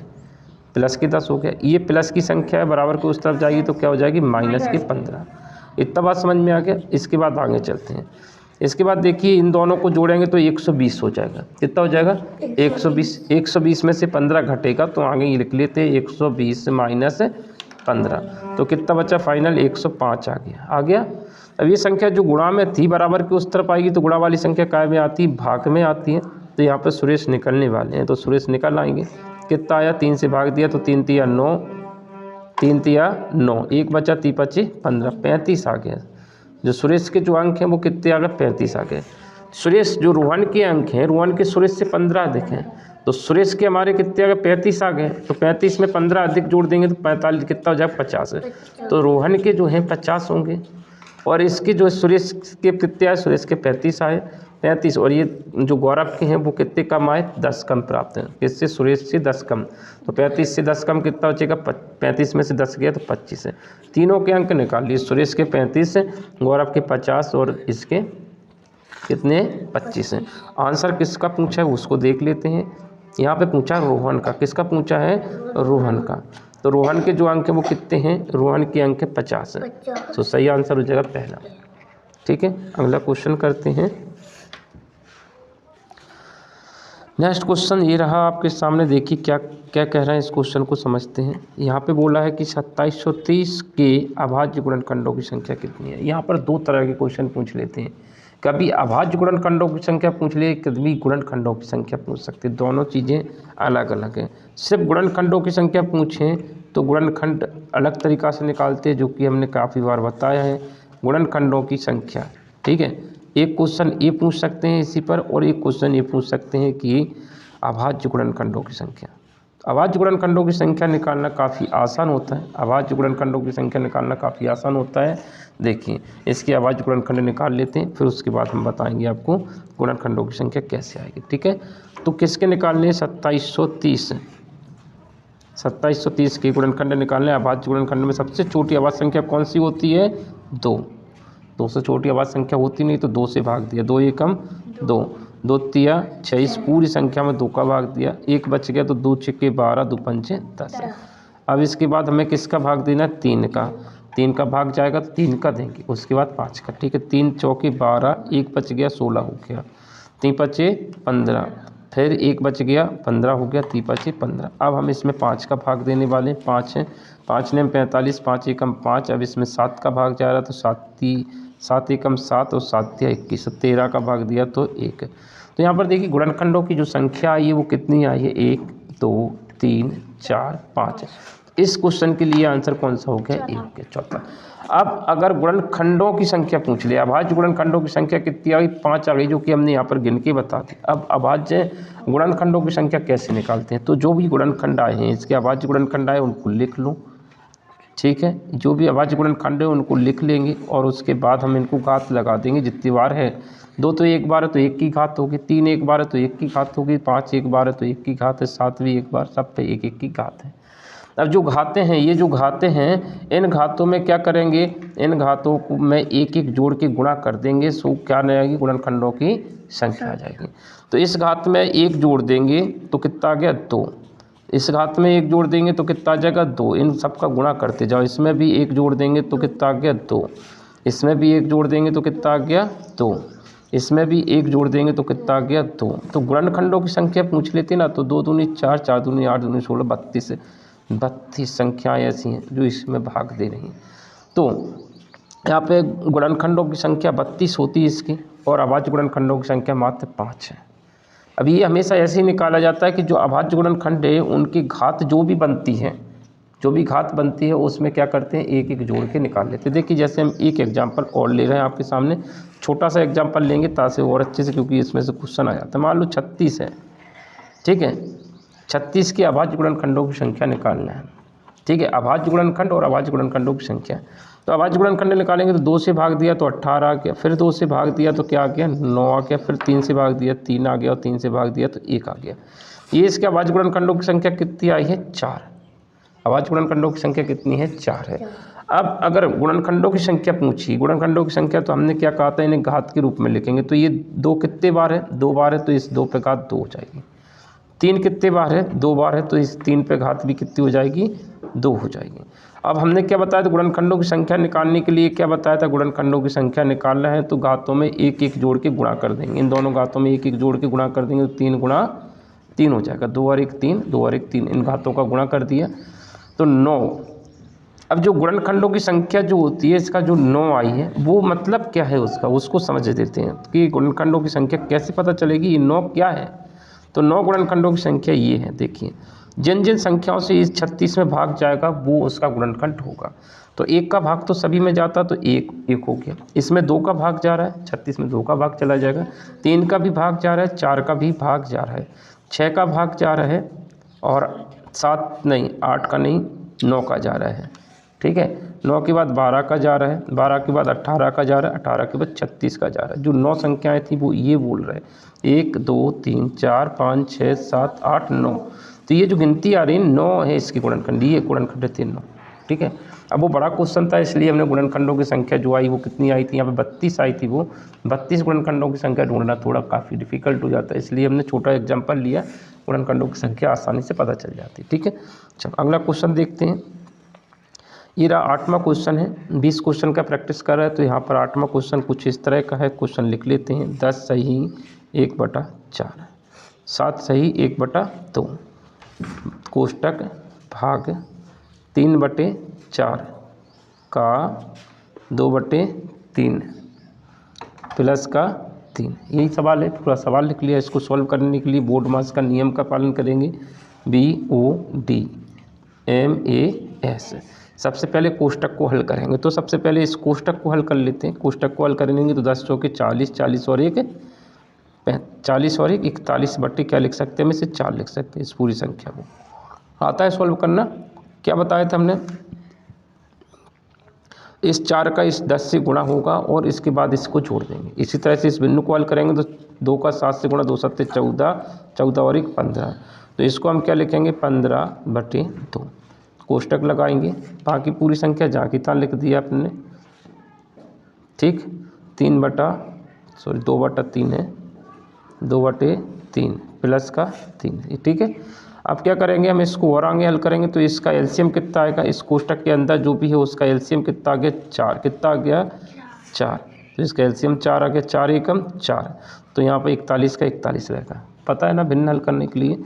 प्लस की 10 हो गया। ये प्लस की संख्या है, बराबर के उस तरफ जाएगी तो क्या हो जाएगी? माइनस की 15। इतना बात समझ में आ गया। इसके बाद आगे चलते हैं। इसके बाद देखिए इन दोनों को जोड़ेंगे तो 120 हो जाएगा। कितना हो जाएगा? 120। 120 में से 15 घटेगा तो आगे ये लिख लेते हैं 120 माइनस 15, तो कितना बचा? फाइनल 105 आ गया। आ गया। अब ये संख्या जो गुणा में थी बराबर के उस तरफ आएगी तो गुणा वाली संख्या काय में आती है? भाग में आती है। तो यहाँ पर सुरेश निकलने वाले हैं, तो सुरेश निकल आएंगे। कितना आया? 3 से भाग दिया तो 3 तिया 9, 3 तिया 9, 1 बचा 3 पचे 15, 35 आ गया। जो सुरेश के जो अंक हैं वो कितने आ गए? 35 आ गए। सुरेश जो रोहन के अंक हैं, रोहन के सुरेश से 15 अधिक हैं, तो सुरेश के हमारे कितने आ गए? 35 आ गए। तो 35 में 15 अधिक जोड़ देंगे तो 45 कितना हो जाएगा? 50 है। तो रोहन के जो हैं 50 होंगे और इसके जो सुरेश के कितने आए? सुरेश के 35 आए, 35। और ये जो गौरव के हैं वो कितने कम आए? 10 कम प्राप्त हैं। इससे सुरेश से 10 कम, तो 35 से 10 कम कितना बचेगा? 35 में से 10 गया तो 25 है। तीनों के अंक निकाल लिए, सुरेश के 35, गौरव के 50 और इसके कितने? 25 हैं। आंसर किसका पूछा है उसको देख लेते हैं। यहाँ पे पूछा रोहन का। किसका पूछा है? रोहन का। तो रोहन के जो अंक हैं वो कितने हैं? रोहन के अंक है 50 है। तो सही आंसर हो जाएगा पहला। ठीक है, अगला क्वेश्चन करते हैं। नेक्स्ट क्वेश्चन ये रहा आपके सामने। देखिए क्या क्या कह रहे हैं, इस क्वेश्चन को समझते हैं। यहाँ पे बोला है कि 2730 के अभाज्य गुणनखंडों की संख्या कितनी है। यहाँ पर 2 तरह के क्वेश्चन पूछ लेते हैं। कभी अभाज्य गुणनखंडों की संख्या पूछ ले, कभी गुणनखंडों की संख्या पूछ सकते हैं। दोनों चीज़ें अलग अलग हैं। सिर्फ गुणनखंडों की संख्या पूछें तो गुणनखंड अलग तरीक़ा से निकालते हैं, जो कि हमने काफ़ी बार बताया है। गुणनखंडों की संख्या, ठीक है, एक क्वेश्चन ये पूछ सकते हैं इसी पर, और एक क्वेश्चन ये पूछ सकते हैं कि अभाज्य गुणनखंडों की संख्या। अभाज्य गुणनखंडों की संख्या निकालना काफ़ी आसान होता है। अभाज्य गुणनखंडों की संख्या निकालना काफ़ी आसान होता है। देखिए इसके अभाज्य गुणनखंड निकाल लेते हैं, फिर उसके बाद हम बताएंगे आपको गुणनखंडों की संख्या कैसे आएगी। ठीक है, तो किसके निकालने? 2730 के गुणनखंड निकालने। अभाज्य गुणनखंड में सबसे छोटी अभाज्य संख्या कौन सी होती है? 2 से छोटी अभाज्य संख्या होती नहीं, तो 2 से भाग दिया। 2 एकम 2, 2 तिया 6, इस पूरी संख्या में 2 का भाग दिया। 1 बच गया तो 2 छक्के 12, 2 पंचे 10। अब इसके बाद हमें किसका भाग देना? 3 का। 3 का भाग जाएगा तो 3 का देंगे, उसके बाद 5 का। ठीक है, 3 चौके 12, 1 बच गया 16 हो गया, 3 पचे 15, फिर 1 बच गया 15 हो गया, 3 पचे 15। अब हम इसमें 5 का भाग देने वाले। 5 है, 5 ने 45, 5 एकम 5। अब इसमें 7 का भाग जा रहा तो 7 एकम 7 और 7 तिया 21, 13 का भाग दिया तो 1। तो यहाँ पर देखिए गुणनखंडों की जो संख्या आई है वो कितनी आई है? 1 2 3 4 5। इस क्वेश्चन के लिए आंसर कौन सा हो गया? 1 के चौथा। अब अगर गुणनखंडों की संख्या पूछ ले, अभाज्य गुणनखंडों की संख्या कितनी आ गई? 5 आ गई, जो कि हमने यहाँ पर गिन के बता दी। अब अभाज्य गुणनखंडों की संख्या कैसे निकालते हैं? तो जो भी गुणनखंड आए हैं, इसके अभाज्य गुणनखंड आए उनको लिख लो। ठीक है, जो भी अभाज्य गुणनखंड है उनको लिख लेंगे और उसके बाद हम इनको घात लगा देंगे। जितनी बार है, 2 तो 1 बार है तो 1 की घात होगी, 3 1 बार है तो 1 की घात होगी, 5 1 बार है तो 1 की घात है, 7 भी 1 बार, सब पे 1 1 की घात है। अब जो घातें हैं, ये जो घातें हैं, इन घातों में क्या करेंगे? इन घातों को में 1 1 जोड़ के गुणा कर देंगे, सो क्या आएगी? गुणनखंडों की संख्या आ जाएगी। तो इस घात में 1 जोड़ देंगे तो कितना आ गया? 2। इस घात में 1 जोड़ देंगे तो कितना आ जाएगा? 2। इन सब का गुणा करते जाओ। इसमें भी 1 जोड़ देंगे तो कितना आ गया? 2। इसमें भी 1 जोड़ देंगे तो कितना आ गया? 2। इसमें भी 1 जोड़ देंगे तो कितना आ गया? 2। तो गुणनखंडों की संख्या पूछ लेते ना, तो 2 दूनी 4, 4 दूनी 8, 2 16, 32 संख्याएँ ऐसी हैं जो इसमें भाग दे रही हैं। तो यहाँ पे गुणनखंडों की संख्या 32 होती है इसकी, और अभाज्य गुणनखंडों की संख्या मात्र 5 है। अब ये हमेशा ऐसे ही निकाला जाता है कि जो अभाज्य गुणनखंड है उनकी घात जो भी बनती है, जो भी घात बनती है उसमें क्या करते हैं, एक एक जोड़ के निकाल लेते हैं। देखिए जैसे हम एक एग्जाम्पल और ले रहे हैं आपके सामने, छोटा सा एग्जाम्पल लेंगे ताकि और अच्छे से, क्योंकि इसमें से क्वेश्चन आ जाता है। मान लो 36 है, ठीक है, 36 के अभाज्य गुणनखंडों की संख्या निकालना है, ठीक है, अभाज्य गुणनखंड और अभाज्य गुणनखंडों की संख्या। तो अभाज्य गुणनखंड निकालेंगे तो 2 से भाग दिया तो 18 आ गया, फिर 2 से भाग दिया तो क्या आ गया, 9 आ गया, फिर 3 से भाग दिया 3 आ गया, और 3 से भाग दिया तो 1 आ गया। ये इसके अभाज्य गुणनखंडों की संख्या कितनी आई है, 4। अभाज्य गुणनखंडों की संख्या कितनी है, 4 है। अब अगर गुणनखंडों की संख्या पूछी, गुणनखंडों की संख्या तो हमने क्या कहा था, इन्हें घात के रूप में लिखेंगे। तो ये 2 कितने बार है, 2 बार है, तो इस 2 पे घात 2 हो जाएगी। 3 कितने बार है, 2 बार है, तो इस 3 पे घात भी कितनी हो जाएगी, 2 हो जाएगी। अब हमने क्या बताया था, गुणनखंडों की संख्या निकालने के लिए क्या बताया था, गुणनखंडों की संख्या निकालना है तो घातों में एक एक जोड़ के गुणा कर देंगे। इन दोनों घातों में एक एक जोड़ के गुणा कर देंगे तो 3 गुणा 3 हो जाएगा, 2 और 1 3, 2 और 1 3, इन घातों का गुणा कर दिया तो 9। अब जो गुणनखंडों की संख्या जो होती है, इसका जो 9 आई है वो मतलब क्या है उसका, उसको समझ देते हैं कि गुणनखंडों की संख्या कैसे पता चलेगी, ये 9 क्या है। तो 9 गुणनखंडों की संख्या ये है, देखिए जिन जिन संख्याओं से इस 36 में भाग जाएगा वो उसका गुणनखंड होगा। तो 1 का भाग तो सभी में जाता तो 1 हो गया, इसमें 2 का भाग जा रहा है, 36 में 2 का भाग चला जाएगा, 3 का भी भाग जा रहा है, 4 का भी भाग जा रहा है, 6 का भाग जा रहा है, और 7 नहीं 8 का नहीं 9 का जा रहा है, ठीक है। 9 के बाद 12 का जा रहा है, 12 के बाद 18 का जा रहा है, 18 के बाद 36 का जा रहा है। जो 9 संख्याएं थी वो ये बोल रहे हैं 1 2 3 4 5 6 7 8 9। तो ये जो गिनती आ रही है 9 है इसकी गुणनखंड, ये गुणनखंड थे 9, ठीक है। अब वो बड़ा क्वेश्चन था इसलिए हमने गुणनखंडों की संख्या जो आई वो कितनी आई थी, यहाँ पे 32 आई थी, वो 32 गुणनखंडों की संख्या ढूंढना थोड़ा काफ़ी डिफिकल्ट हो जाता है, इसलिए हमने छोटा एग्जाम्पल लिया, गुणनखंडों की संख्या आसानी से पता चल जाती है, ठीक है। चलो अगला क्वेश्चन देखते हैं। ये रहा 8वां क्वेश्चन है, 20 क्वेश्चन का प्रैक्टिस कर रहा है तो यहाँ पर 8वां क्वेश्चन कुछ इस तरह का है। क्वेश्चन लिख लेते हैं, 10 सही 1/4, 7 सही 1/2, कोष्टक भाग 3/4 का 2/3 प्लस का 3। यही सवाल है, पूरा सवाल लिख लिया। इसको सॉल्व करने के लिए बोर्ड मास का नियम का पालन करेंगे, BODMAS। सबसे पहले कोष्टक को हल करेंगे, तो सबसे पहले इस कोष्टक को हल कर लेते हैं। कोष्टक को हल करेंगे तो 10 चौके 40, 40 और 1 41 बट्टे क्या लिख सकते हैं, हम इसे 4 लिख सकते हैं। इस पूरी संख्या को आता है सॉल्व करना। क्या बताया था हमने, इस 4 का इस 10 से गुणा होगा और इसके बाद इसको जोड़ देंगे। इसी तरह से इस बिंदु को हल करेंगे तो 2 का 7 से गुणा, 2 7 14, 14 और 1 15, तो इसको हम क्या लिखेंगे 15/2। कोष्टक लगाएंगे, बाकी पूरी संख्या जहाँ की तहाँ लिख दिया आपने, ठीक। 2/3 है, 2/3 प्लस का 3, ठीक है। अब क्या करेंगे, हम इसको और आगे हल करेंगे तो इसका एलसीएम कितना आएगा, इस कोष्टक के अंदर जो भी है उसका एलसीएम कितना आ गया 4, कितना आ गया 4, तो इसका एलसीएम 4 आ गया, 4 एकम 4, तो यहाँ पर 41 का 41 रहेगा। पता है ना भिन्न हल करने के लिए।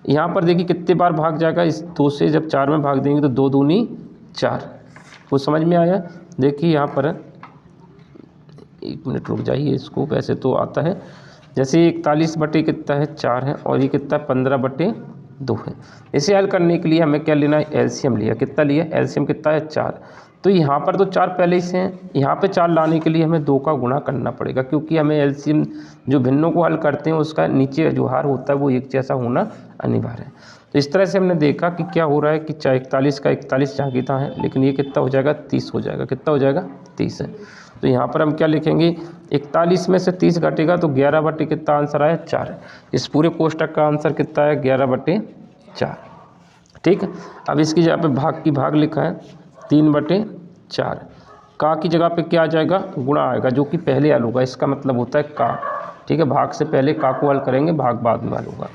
यहाँ पर देखिए कितने बार भाग जाएगा, इस 2 से जब 4 में भाग देंगे तो 2 दूनी 4, वो समझ में आया। देखिए यहाँ पर 1 मिनट रुक जाइए, इसको वैसे तो आता है, जैसे 41 बटे कितना है 4 है, और ये कितना 15/2 है। इसे हल करने के लिए हमें क्या लेना है, एलसीएम लिया, कितना लिया, एलसीएम कितना है 4, तो यहाँ पर तो 4 पहले ही से हैं, यहाँ पे 4 लाने के लिए हमें 2 का गुणा करना पड़ेगा, क्योंकि हमें एलसीएम जो भिन्नों को हल करते हैं उसका नीचे जो हार होता है वो एक जैसा होना अनिवार्य है। तो इस तरह से हमने देखा कि क्या हो रहा है कि चाहे 41 का 41 जहाँ की तहाँ है, लेकिन ये कितना हो जाएगा 30 हो जाएगा, कितना हो जाएगा 30 है। तो यहाँ पर हम क्या लिखेंगे, 41 में से 30 घटेगा तो 11 कितना आंसर आया 4 है। इस पूरे कोष्टक का आंसर कितना है 11/4, ठीक है। अब इसकी जगह पे भाग की भाग लिखा है 3/4, का की जगह पे क्या आ जाएगा, गुणा आएगा, जो कि पहले हल होगा, इसका मतलब होता है का, ठीक है। भाग से पहले का को हल करेंगे, भाग बाद में हल होगा।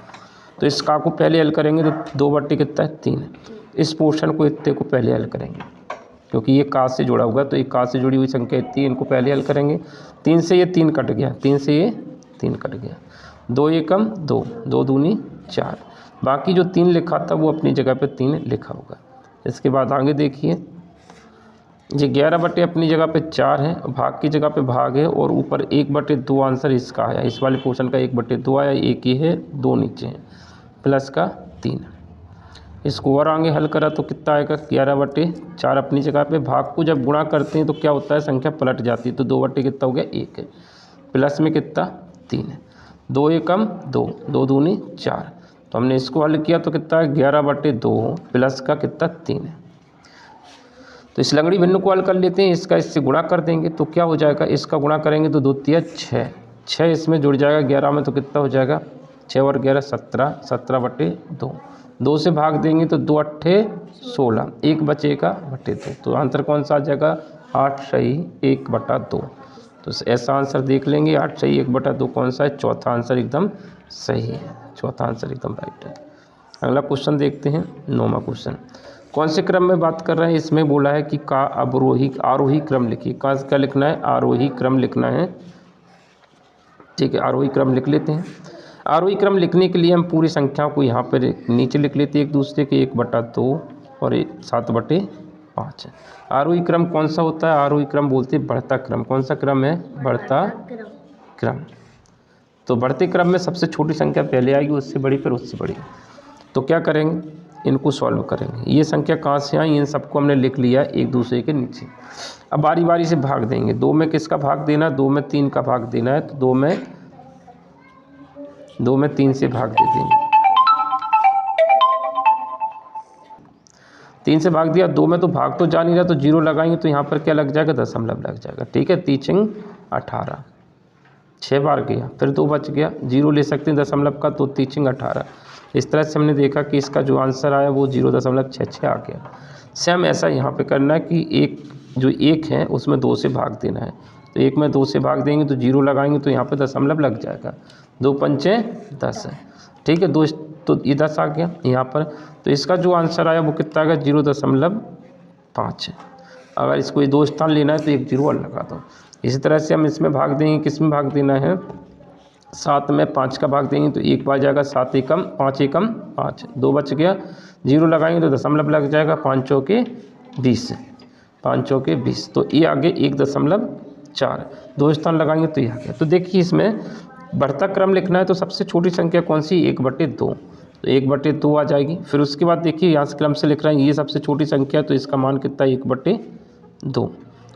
तो इस का को पहले हल करेंगे तो 2/3 है। इस पोर्शन को इतने को पहले हल करेंगे, क्योंकि ये का से जुड़ा हुआ, तो ये का से जुड़ी हुई संख्या इतनी, इनको पहले हल करेंगे। 3 से ये 3 कट गया, 3 से ये 3 कट गया, 2 एकम 2, 2 दूनी 4, बाकी जो 3 लिखा था वो अपनी जगह पे 3 लिखा होगा। इसके बाद आगे देखिए, ये 11 बटे अपनी जगह पे 4 है, भाग की जगह पे भाग है, और ऊपर 1/2 आंसर इसका आया। इस वाले पोर्शन का 1/2 आया, एक ही है, 2 नीचे हैं, प्लस का 3। इसको और आगे हल करा तो कितना आएगा, 11/4 अपनी जगह पे। भाग को जब गुणा करते हैं तो क्या होता है, संख्या पलट जाती है, तो 2 बटे कितना हो गया, 1 है, प्लस में कितना 3 है, 2 एकम 2, 2 दूनी 4। तो हमने इसको हल किया तो कितना है, 11/2 प्लस का कितना 3 है। तो इस लंगड़ी भिन्न को हल कर लेते हैं, इसका इससे गुणा कर देंगे तो क्या हो जाएगा, इसका गुणा करेंगे तो 2 तिया 6, 6 इसमें जुड़ जाएगा 11 में, तो कितना हो जाएगा, 6 और 11 17, 17/2। 2 से भाग देंगे तो 2 अट्ठे 16, 1 बचेगा बटे 2। तो आंसर कौन सा आ जाएगा, 8 सही 1/2। तो ऐसा आंसर देख लेंगे, 8 सही 1/2 कौन सा है, चौथा आंसर एकदम सही है, चौथा आंसर एकदम राइट है। अगला क्वेश्चन देखते हैं, 9वां क्वेश्चन। कौन से क्रम में बात कर रहे हैं, इसमें बोला है कि का अवरोही आरोही क्रम लिखिए। का क्या लिखना है, आरोही क्रम लिखना है, ठीक है, आरोही क्रम लिख लेते हैं। आरोही क्रम लिखने के लिए हम पूरी संख्याओं को यहाँ पर नीचे लिख लेते हैं एक दूसरे के, 1/2 और 7/5 है। आरोही क्रम कौन सा होता है, आरोही क्रम बोलते हैं बढ़ता क्रम। कौन सा क्रम है, बढ़ता क्रम। तो बढ़ते क्रम में सबसे छोटी संख्या पहले आएगी, उससे बड़ी, फिर उससे बड़ी। तो क्या करेंगे, इनको सॉल्व करेंगे। ये संख्या कहाँ से आई, इन सबको हमने लिख लिया एक दूसरे के नीचे। अब बारी बारी से भाग देंगे। 2 में किसका भाग देना है, 2 में 3 का भाग देना है, तो 2 में 3 से भाग दे देंगे। 3 से भाग दिया, 2 में तो भाग तो जा नहीं रहा, तो 0 लगाएंगे तो यहाँ पर क्या लग जाएगा, दशमलव लग जाएगा, ठीक है। 3 18, 6 बार गया, फिर 2 बच गया, 0 ले सकते हैं दशमलव का, तो 3 18। इस तरह से हमने देखा कि इसका जो आंसर आया वो 0.66 आ गया। सेम ऐसा यहाँ पे करना है कि एक है उसमें 2 से भाग देना है, तो 1 में 2 से भाग देंगे तो 0 लगाएंगे तो यहाँ पे दशमलव लग जाएगा, 2 पंचे 10 है, ठीक है। 2 तो ये 10 आ गया यहाँ पर, तो इसका जो आंसर आया वो कितना आएगा, 0.5 है। अगर इसको ये 2 स्थान लेना है तो एक 0 और लगा दो। इसी तरह से हम इसमें भाग देंगे, किस में भाग देना है, 7 में 5 का भाग देंगे तो 1 बार जाएगा, 7 एकम 5 एकम 5, 2 बच गया, 0 लगाएंगे तो दशमलव लग जाएगा, 5 चौके 20, 5 चौके 20, तो ये आगे 1.4, 2 स्थान लगाएंगे तो ये आ गया। तो देखिए इसमें बढ़ता क्रम लिखना है तो सबसे छोटी संख्या कौन सी, 1/2, तो 1/2 आ जाएगी। फिर उसके बाद देखिए यहाँ से क्रम से लिख रहे हैं, ये सबसे छोटी संख्या, तो इसका मान कितना है, 1/2।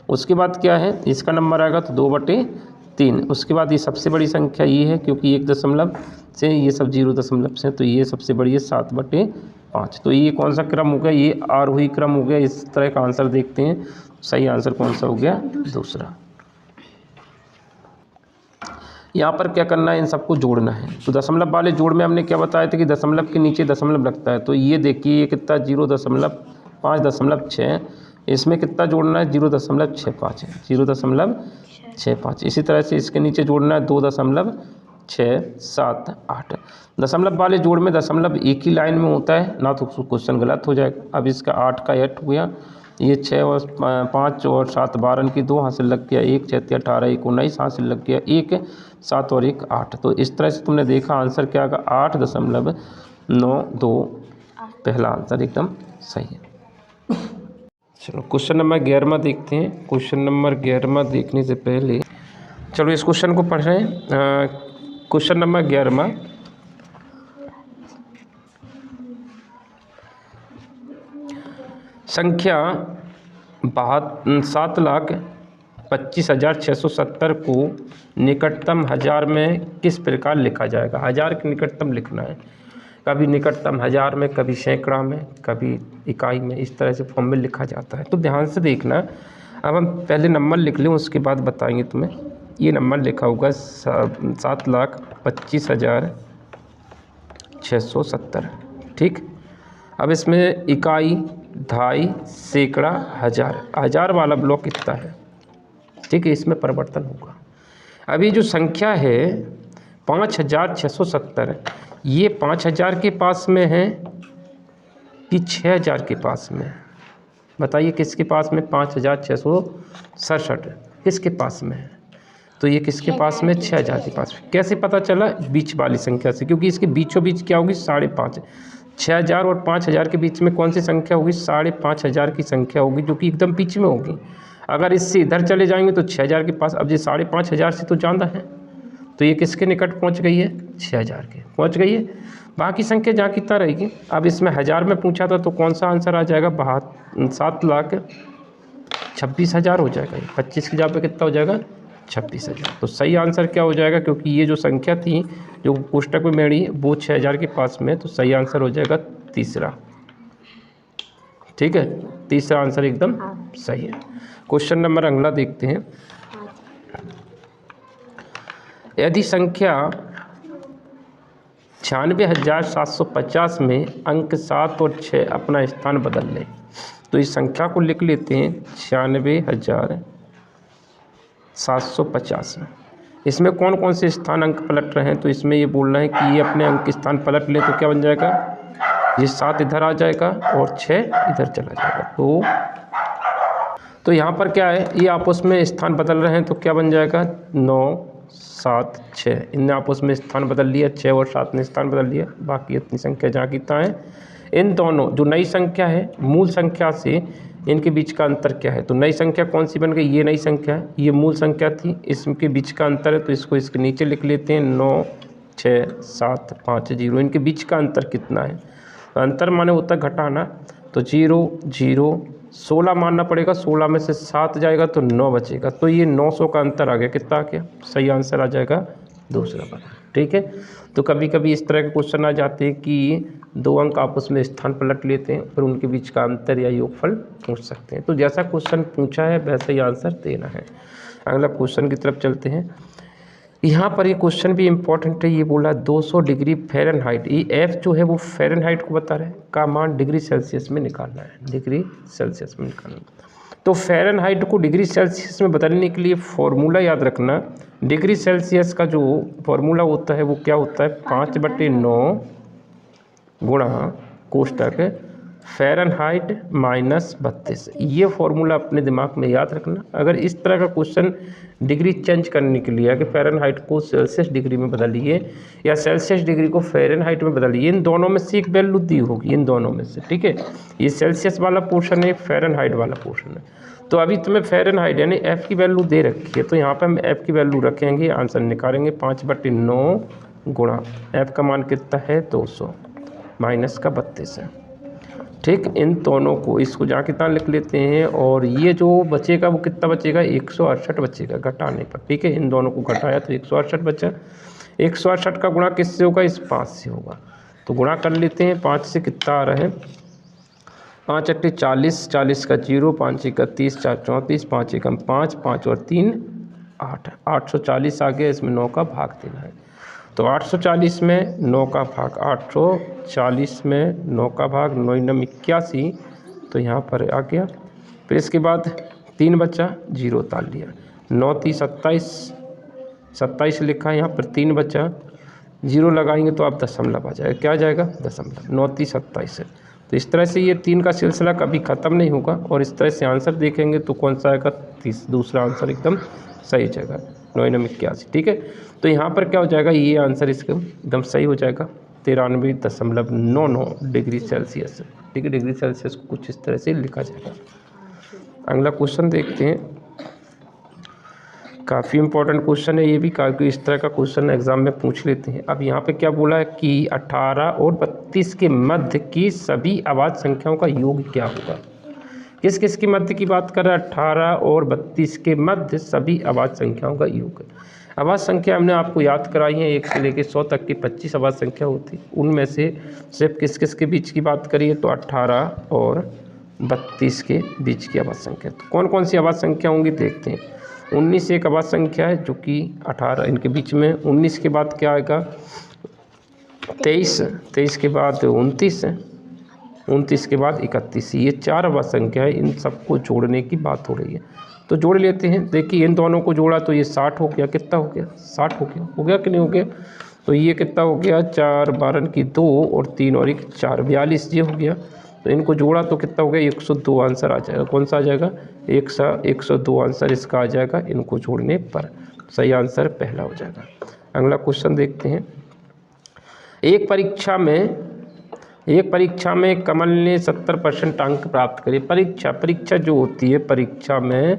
उसके बाद क्या है, इसका नंबर आएगा तो 2/3। उसके बाद ये सबसे बड़ी संख्या ये है, क्योंकि 1 दशमलव से ये सब 0 दशमलव से, तो ये सबसे बड़ी है 7/5। तो ये कौन सा क्रम हो गया, ये आरोही क्रम हो गया। इस तरह का आंसर देखते हैं, सही आंसर कौन सा हो गया, दूसरा। यहाँ पर क्या करना है, इन सबको जोड़ना है। तो दशमलव वाले जोड़ में हमने क्या बताया था कि दशमलव के नीचे दशमलव लगता है, तो ये देखिए ये कितना 0.5.6, इसमेमें कितना जोड़ना है, 0.65 है, 0.65। इसी तरह से इसके नीचे जोड़ना है 2.678। दशमलव वाले जोड़ में दशमलव एक ही लाइन में होता है ना, तो क्वेश्चन गलत हो जाएगा। अब इसका 8 का 8 हो गया, ये 6 और 5 और 7 12 की 2 हासिल लग गया, 1 6 18 1 19 हासिल लग गया, 1 7 और 1 8। तो इस तरह से तुमने देखा आंसर क्या आएगा, 8.92 पहला आंसर एकदम सही है। चलो क्वेश्चन नंबर 11वां देखते हैं। क्वेश्चन नंबर 11वां देखने से पहले चलो इस क्वेश्चन को पढ़ रहे हैं। क्वेश्चन नंबर 11वां, संख्या 7,25,670 को निकटतम हज़ार में किस प्रकार लिखा जाएगा। हज़ार के निकटतम लिखना है, कभी निकटतम हज़ार में, कभी सैकड़ा में, कभी इकाई में, इस तरह से फॉर्म में लिखा जाता है। तो ध्यान से देखना। अब हम पहले नंबर लिख लें, उसके बाद बताएंगे तुम्हें। ये नंबर लिखा होगा 7,25,670, ठीक। अब इसमें इकाई, ढाई, सैकड़ा, हज़ार, हज़ार वाला ब्लॉक कितना है, ठीक है, इसमें परिवर्तन होगा। अभी जो संख्या है 5,670, ये 5,000 के पास में है कि 6,000 के पास में, बताइए किसके पास में, 5,667 किसके पास में है, तो ये किसके पास में, 6,000 के पास में। कैसे पता चला, बीच वाली संख्या से, क्योंकि इसके बीचों बीच क्या होगी, 5.5, 6,000 और 5,000 के बीच में कौन सी संख्या होगी? 5,500 की संख्या होगी, जो कि एकदम बीच में होगी। अगर इससे इधर चले जाएंगे तो 6,000 के पास, अब ये 5,500 से तो ज़्यादा है, तो ये किसके निकट पहुंच गई है? 6,000 के पहुंच गई है। बाकी संख्या जहाँ कितना रहेगी। अब इसमें 1000 में पूछा था तो कौन सा आंसर आ जाएगा? 7,26,000 हो जाएगा। 25 की जगह पे कितना हो जाएगा? 26,000। तो सही आंसर क्या हो जाएगा? क्योंकि ये जो संख्या थी जो पुस्तक में मेरी वो 6,000 के पास में, तो सही आंसर हो जाएगा तीसरा। ठीक है, तीसरा आंसर एकदम सही है। क्वेश्चन नंबर अगला देखते हैं। यदि संख्या 96,750 में अंक 7 और 6 अपना स्थान बदल लें, तो इस संख्या को लिख लेते हैं 96,750 में। इसमें कौन कौन से स्थान अंक पलट रहे हैं? तो इसमें ये बोल रहे हैं कि ये अपने अंक स्थान पलट लें, तो क्या बन जाएगा? ये 7 इधर आ जाएगा और 6 इधर चला जाएगा। तो यहाँ पर क्या है, ये आपस में स्थान बदल रहे हैं, तो क्या बन जाएगा? 9, 7, 6 इनने आपस में स्थान बदल लिया, 6 और 7 ने स्थान बदल लिया। बाकी इतनी संख्या जहाँ कितना है, इन दोनों जो नई संख्या है मूल संख्या से इनके बीच का अंतर क्या है? तो नई संख्या कौन सी बन गई? ये नई संख्या है, ये मूल संख्या थी, इसके बीच का अंतर है, तो इसको इसके नीचे लिख लेते हैं। 9, 6, 7, 5, 0 इनके बीच का अंतर कितना है? अंतर माने होता है घटाना, तो 0, 0, 16 मानना पड़ेगा। 16 में से 7 जाएगा तो 9 बचेगा, तो ये 900 का अंतर आ गया। कितना आ गया? सही आंसर आ जाएगा दूसरा वाला। ठीक है, तो कभी कभी इस तरह के क्वेश्चन आ जाते हैं कि 2 अंक आपस में स्थान पलट लेते हैं, फिर उनके बीच का अंतर या योगफल पूछ सकते हैं। तो जैसा क्वेश्चन पूछा है वैसा ही आंसर देना है। अगला क्वेश्चन की तरफ चलते हैं। यहाँ पर ये क्वेश्चन भी इम्पोर्टेंट है। ये बोला 200 डिग्री फ़ारेनहाइट, ये एफ जो है वो फ़ारेनहाइट को बता रहा है, का मान डिग्री सेल्सियस में निकालना है। डिग्री सेल्सियस में निकालना, तो फ़ारेनहाइट को डिग्री सेल्सियस में बदलने के लिए फॉर्मूला याद रखना। डिग्री सेल्सियस का जो फॉर्मूला होता है वो क्या होता है? 5/9 गुणा कोष्टक फ़ारेनहाइट -32। ये फॉर्मूला अपने दिमाग में याद रखना। अगर इस तरह का क्वेश्चन डिग्री चेंज करने के लिए कि फ़ारेनहाइट को सेल्सियस डिग्री में बदलिए या सेल्सियस डिग्री को फ़ारेनहाइट में बदलिए, इन दोनों में से एक वैल्यू दी होगी, इन दोनों में से। ठीक है, ये सेल्सियस वाला पोर्शन है, फ़ारेनहाइट वाला पोर्शन है। तो अभी तुम्हें फ़ारेनहाइट यानी एफ़ की वैल्यू दे रखी है, तो यहाँ पर हम एफ़ की वैल्यू रखेंगे, आंसर निकालेंगे 5/9 गुणा एफ़ का मान कितना है? 200 माइनस का 32 है। ठीक, इन दोनों को इसको जहाँ कितना लिख लेते हैं, और ये जो बचेगा वो कितना बचेगा? 168 बचेगा घटाने पर। ठीक है, इन दोनों को घटाया तो 168 बचा। 168 का गुणा किससे होगा? इस 5 से होगा, तो गुणा कर लेते हैं। 5 से कितना आ रहा है? 5 × 40, 40 का 0, 5 × 30, 4 34, 5 × 5, 5 और 3 8, 840 आ गया। इसमें 9 का भाग देना है, तो 840 में 9 का भाग, 840 में 9 का भाग, 9 9 81, तो यहाँ पर आ गया। फिर इसके बाद 3 बचा, 0 उतार लिया। 9 3 27, 27 लिखा है, यहाँ पर 3 बचा, 0 लगाएंगे तो आप दशमलव आ जाएगा। क्या आ जाएगा? दशमलव। 9 3 27 है। तो इस तरह से ये 3 का सिलसिला कभी ख़त्म नहीं होगा, और इस तरह से आंसर देखेंगे तो कौन सा आएगा? दूसरा आंसर एकदम सही जाएगा, 9 9 81। ठीक है, तो यहाँ पर क्या हो जाएगा? ये आंसर इसका एकदम सही हो जाएगा, 93.99 डिग्री सेल्सियस। ठीक है, डिग्री सेल्सियस को कुछ इस तरह से लिखा जाएगा। अगला क्वेश्चन देखते हैं, काफ़ी इंपॉर्टेंट क्वेश्चन है ये भी, काफ़ी इस तरह का क्वेश्चन एग्जाम में पूछ लेते हैं। अब यहाँ पे क्या बोला है कि 18 और 32 के मध्य की सभी अभाज्य संख्याओं का योग क्या होगा? किस किस की मध्य की बात कर रहा है? 18 और 32 के मध्य सभी अभाज्य संख्याओं का योग। अभाज्य संख्या हमने आपको याद कराई है, 1 से लेकर 100 तक की 25 अभाज्य संख्या होती, उनमें से सिर्फ किस किस के बीच की बात करिए तो 18 और 32 के बीच की अभाज्य संख्या। तो कौन कौन सी अभाज्य संख्या होंगी देखते हैं। 19 एक अभाज्य संख्या है जो कि 18 इनके बीच में। 19 के बाद क्या आएगा? 23, 23 के बाद 29, 29 के बाद 31। ये 4 अभाज्य संख्या है, इन सबको जोड़ने की बात हो रही है, तो जोड़ लेते हैं। देखिए इन दोनों को जोड़ा तो ये 60 हो गया। कितना हो गया? 60 हो गया। हो गया कि नहीं हो गया? तो ये कितना हो गया? 4 12 की 2 और 3 और 1 4, 42 ये हो गया। तो इनको जोड़ा तो कितना हो गया? 102 आंसर आ जाएगा। कौन सा आ जाएगा? 102 आंसर इसका आ जाएगा इनको जोड़ने पर। सही आंसर पहला हो जाएगा। अगला क्वेश्चन देखते हैं। एक परीक्षा में एक परीक्षा में कमल ने 70% अंक प्राप्त करे। परीक्षा जो होती है, परीक्षा में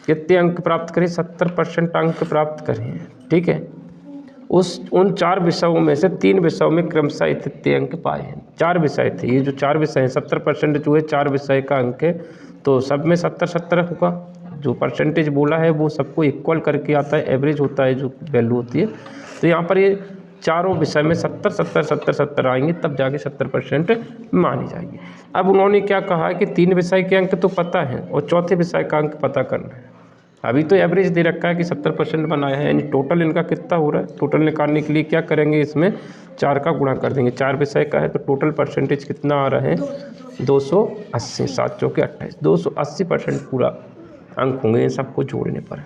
कितने अंक प्राप्त करें? 70% अंक प्राप्त करें। ठीक है, उन 4 विषयों में से 3 विषयों में क्रमशः इतने अंक पाए हैं। 4 विषय थे, ये जो 4 विषय हैं, 70% जो है 4 विषय का अंक है, तो सब में 70-70 होगा। जो परसेंटेज बोला है वो सबको इक्वल करके आता है, एवरेज होता है जो वैल्यू होती है। तो यहाँ पर ये चारों विषय में 70-70-70-70 आएंगे, तब जाके 70% मानी जाएगी। अब उन्होंने क्या कहा कि 3 विषय के अंक तो पता है और चौथे विषय का अंक पता करना है। अभी तो एवरेज दे रखा है कि 70% बनाया है, यानी टोटल इनका कितना हो रहा है। टोटल निकालने के लिए क्या करेंगे, इसमें 4 का गुणा कर देंगे। 4 विषय का है तो टोटल परसेंटेज कितना आ रहा है? 280। 7 चौके 28, 280% पूरा अंक होंगे इन सबको जोड़ने पर।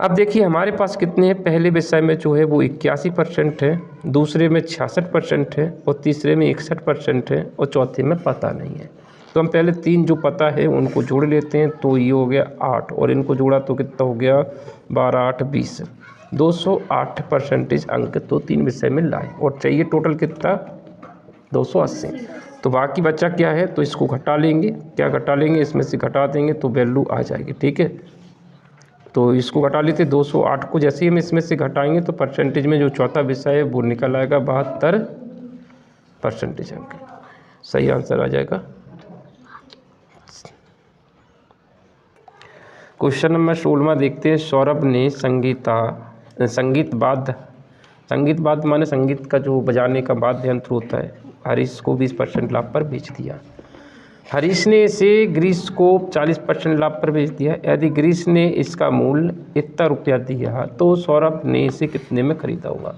अब देखिए हमारे पास कितने हैं। पहले विषय में जो है वो 81% है, दूसरे में 66% है और तीसरे में 61% है और चौथे में पता नहीं है। तो हम पहले 3 जो पता है उनको जोड़ लेते हैं, तो ये हो गया 8 और इनको जोड़ा तो कितना हो गया? 12 8 20, 208% अंक तो 3 विषय में लाए और चाहिए टोटल कितना? 280। तो बाकी बचा क्या है? तो इसको घटा लेंगे। क्या घटा लेंगे? इसमें से घटा देंगे तो वैल्यू आ जाएगी। ठीक है, तो इसको घटा लेते। 208 को जैसे ही हम इसमें से घटाएंगे तो परसेंटेज में जो चौथा विषय है वो निकल आएगा 72% अंक। सही आंसर आ जाएगा। क्वेश्चन नंबर 16 देखते हैं। सौरभ ने संगीत वाद्य माने संगीत का जो बजाने का वाद्य यंत्र होता है, हरीश को 20% लाभ पर बेच दिया। हरीश ने इसे गिरीश को 40% लाभ पर बेच दिया। यदि गिरीश ने इसका मूल्य इतना रुपया दिया तो सौरभ ने इसे कितने में खरीदा होगा?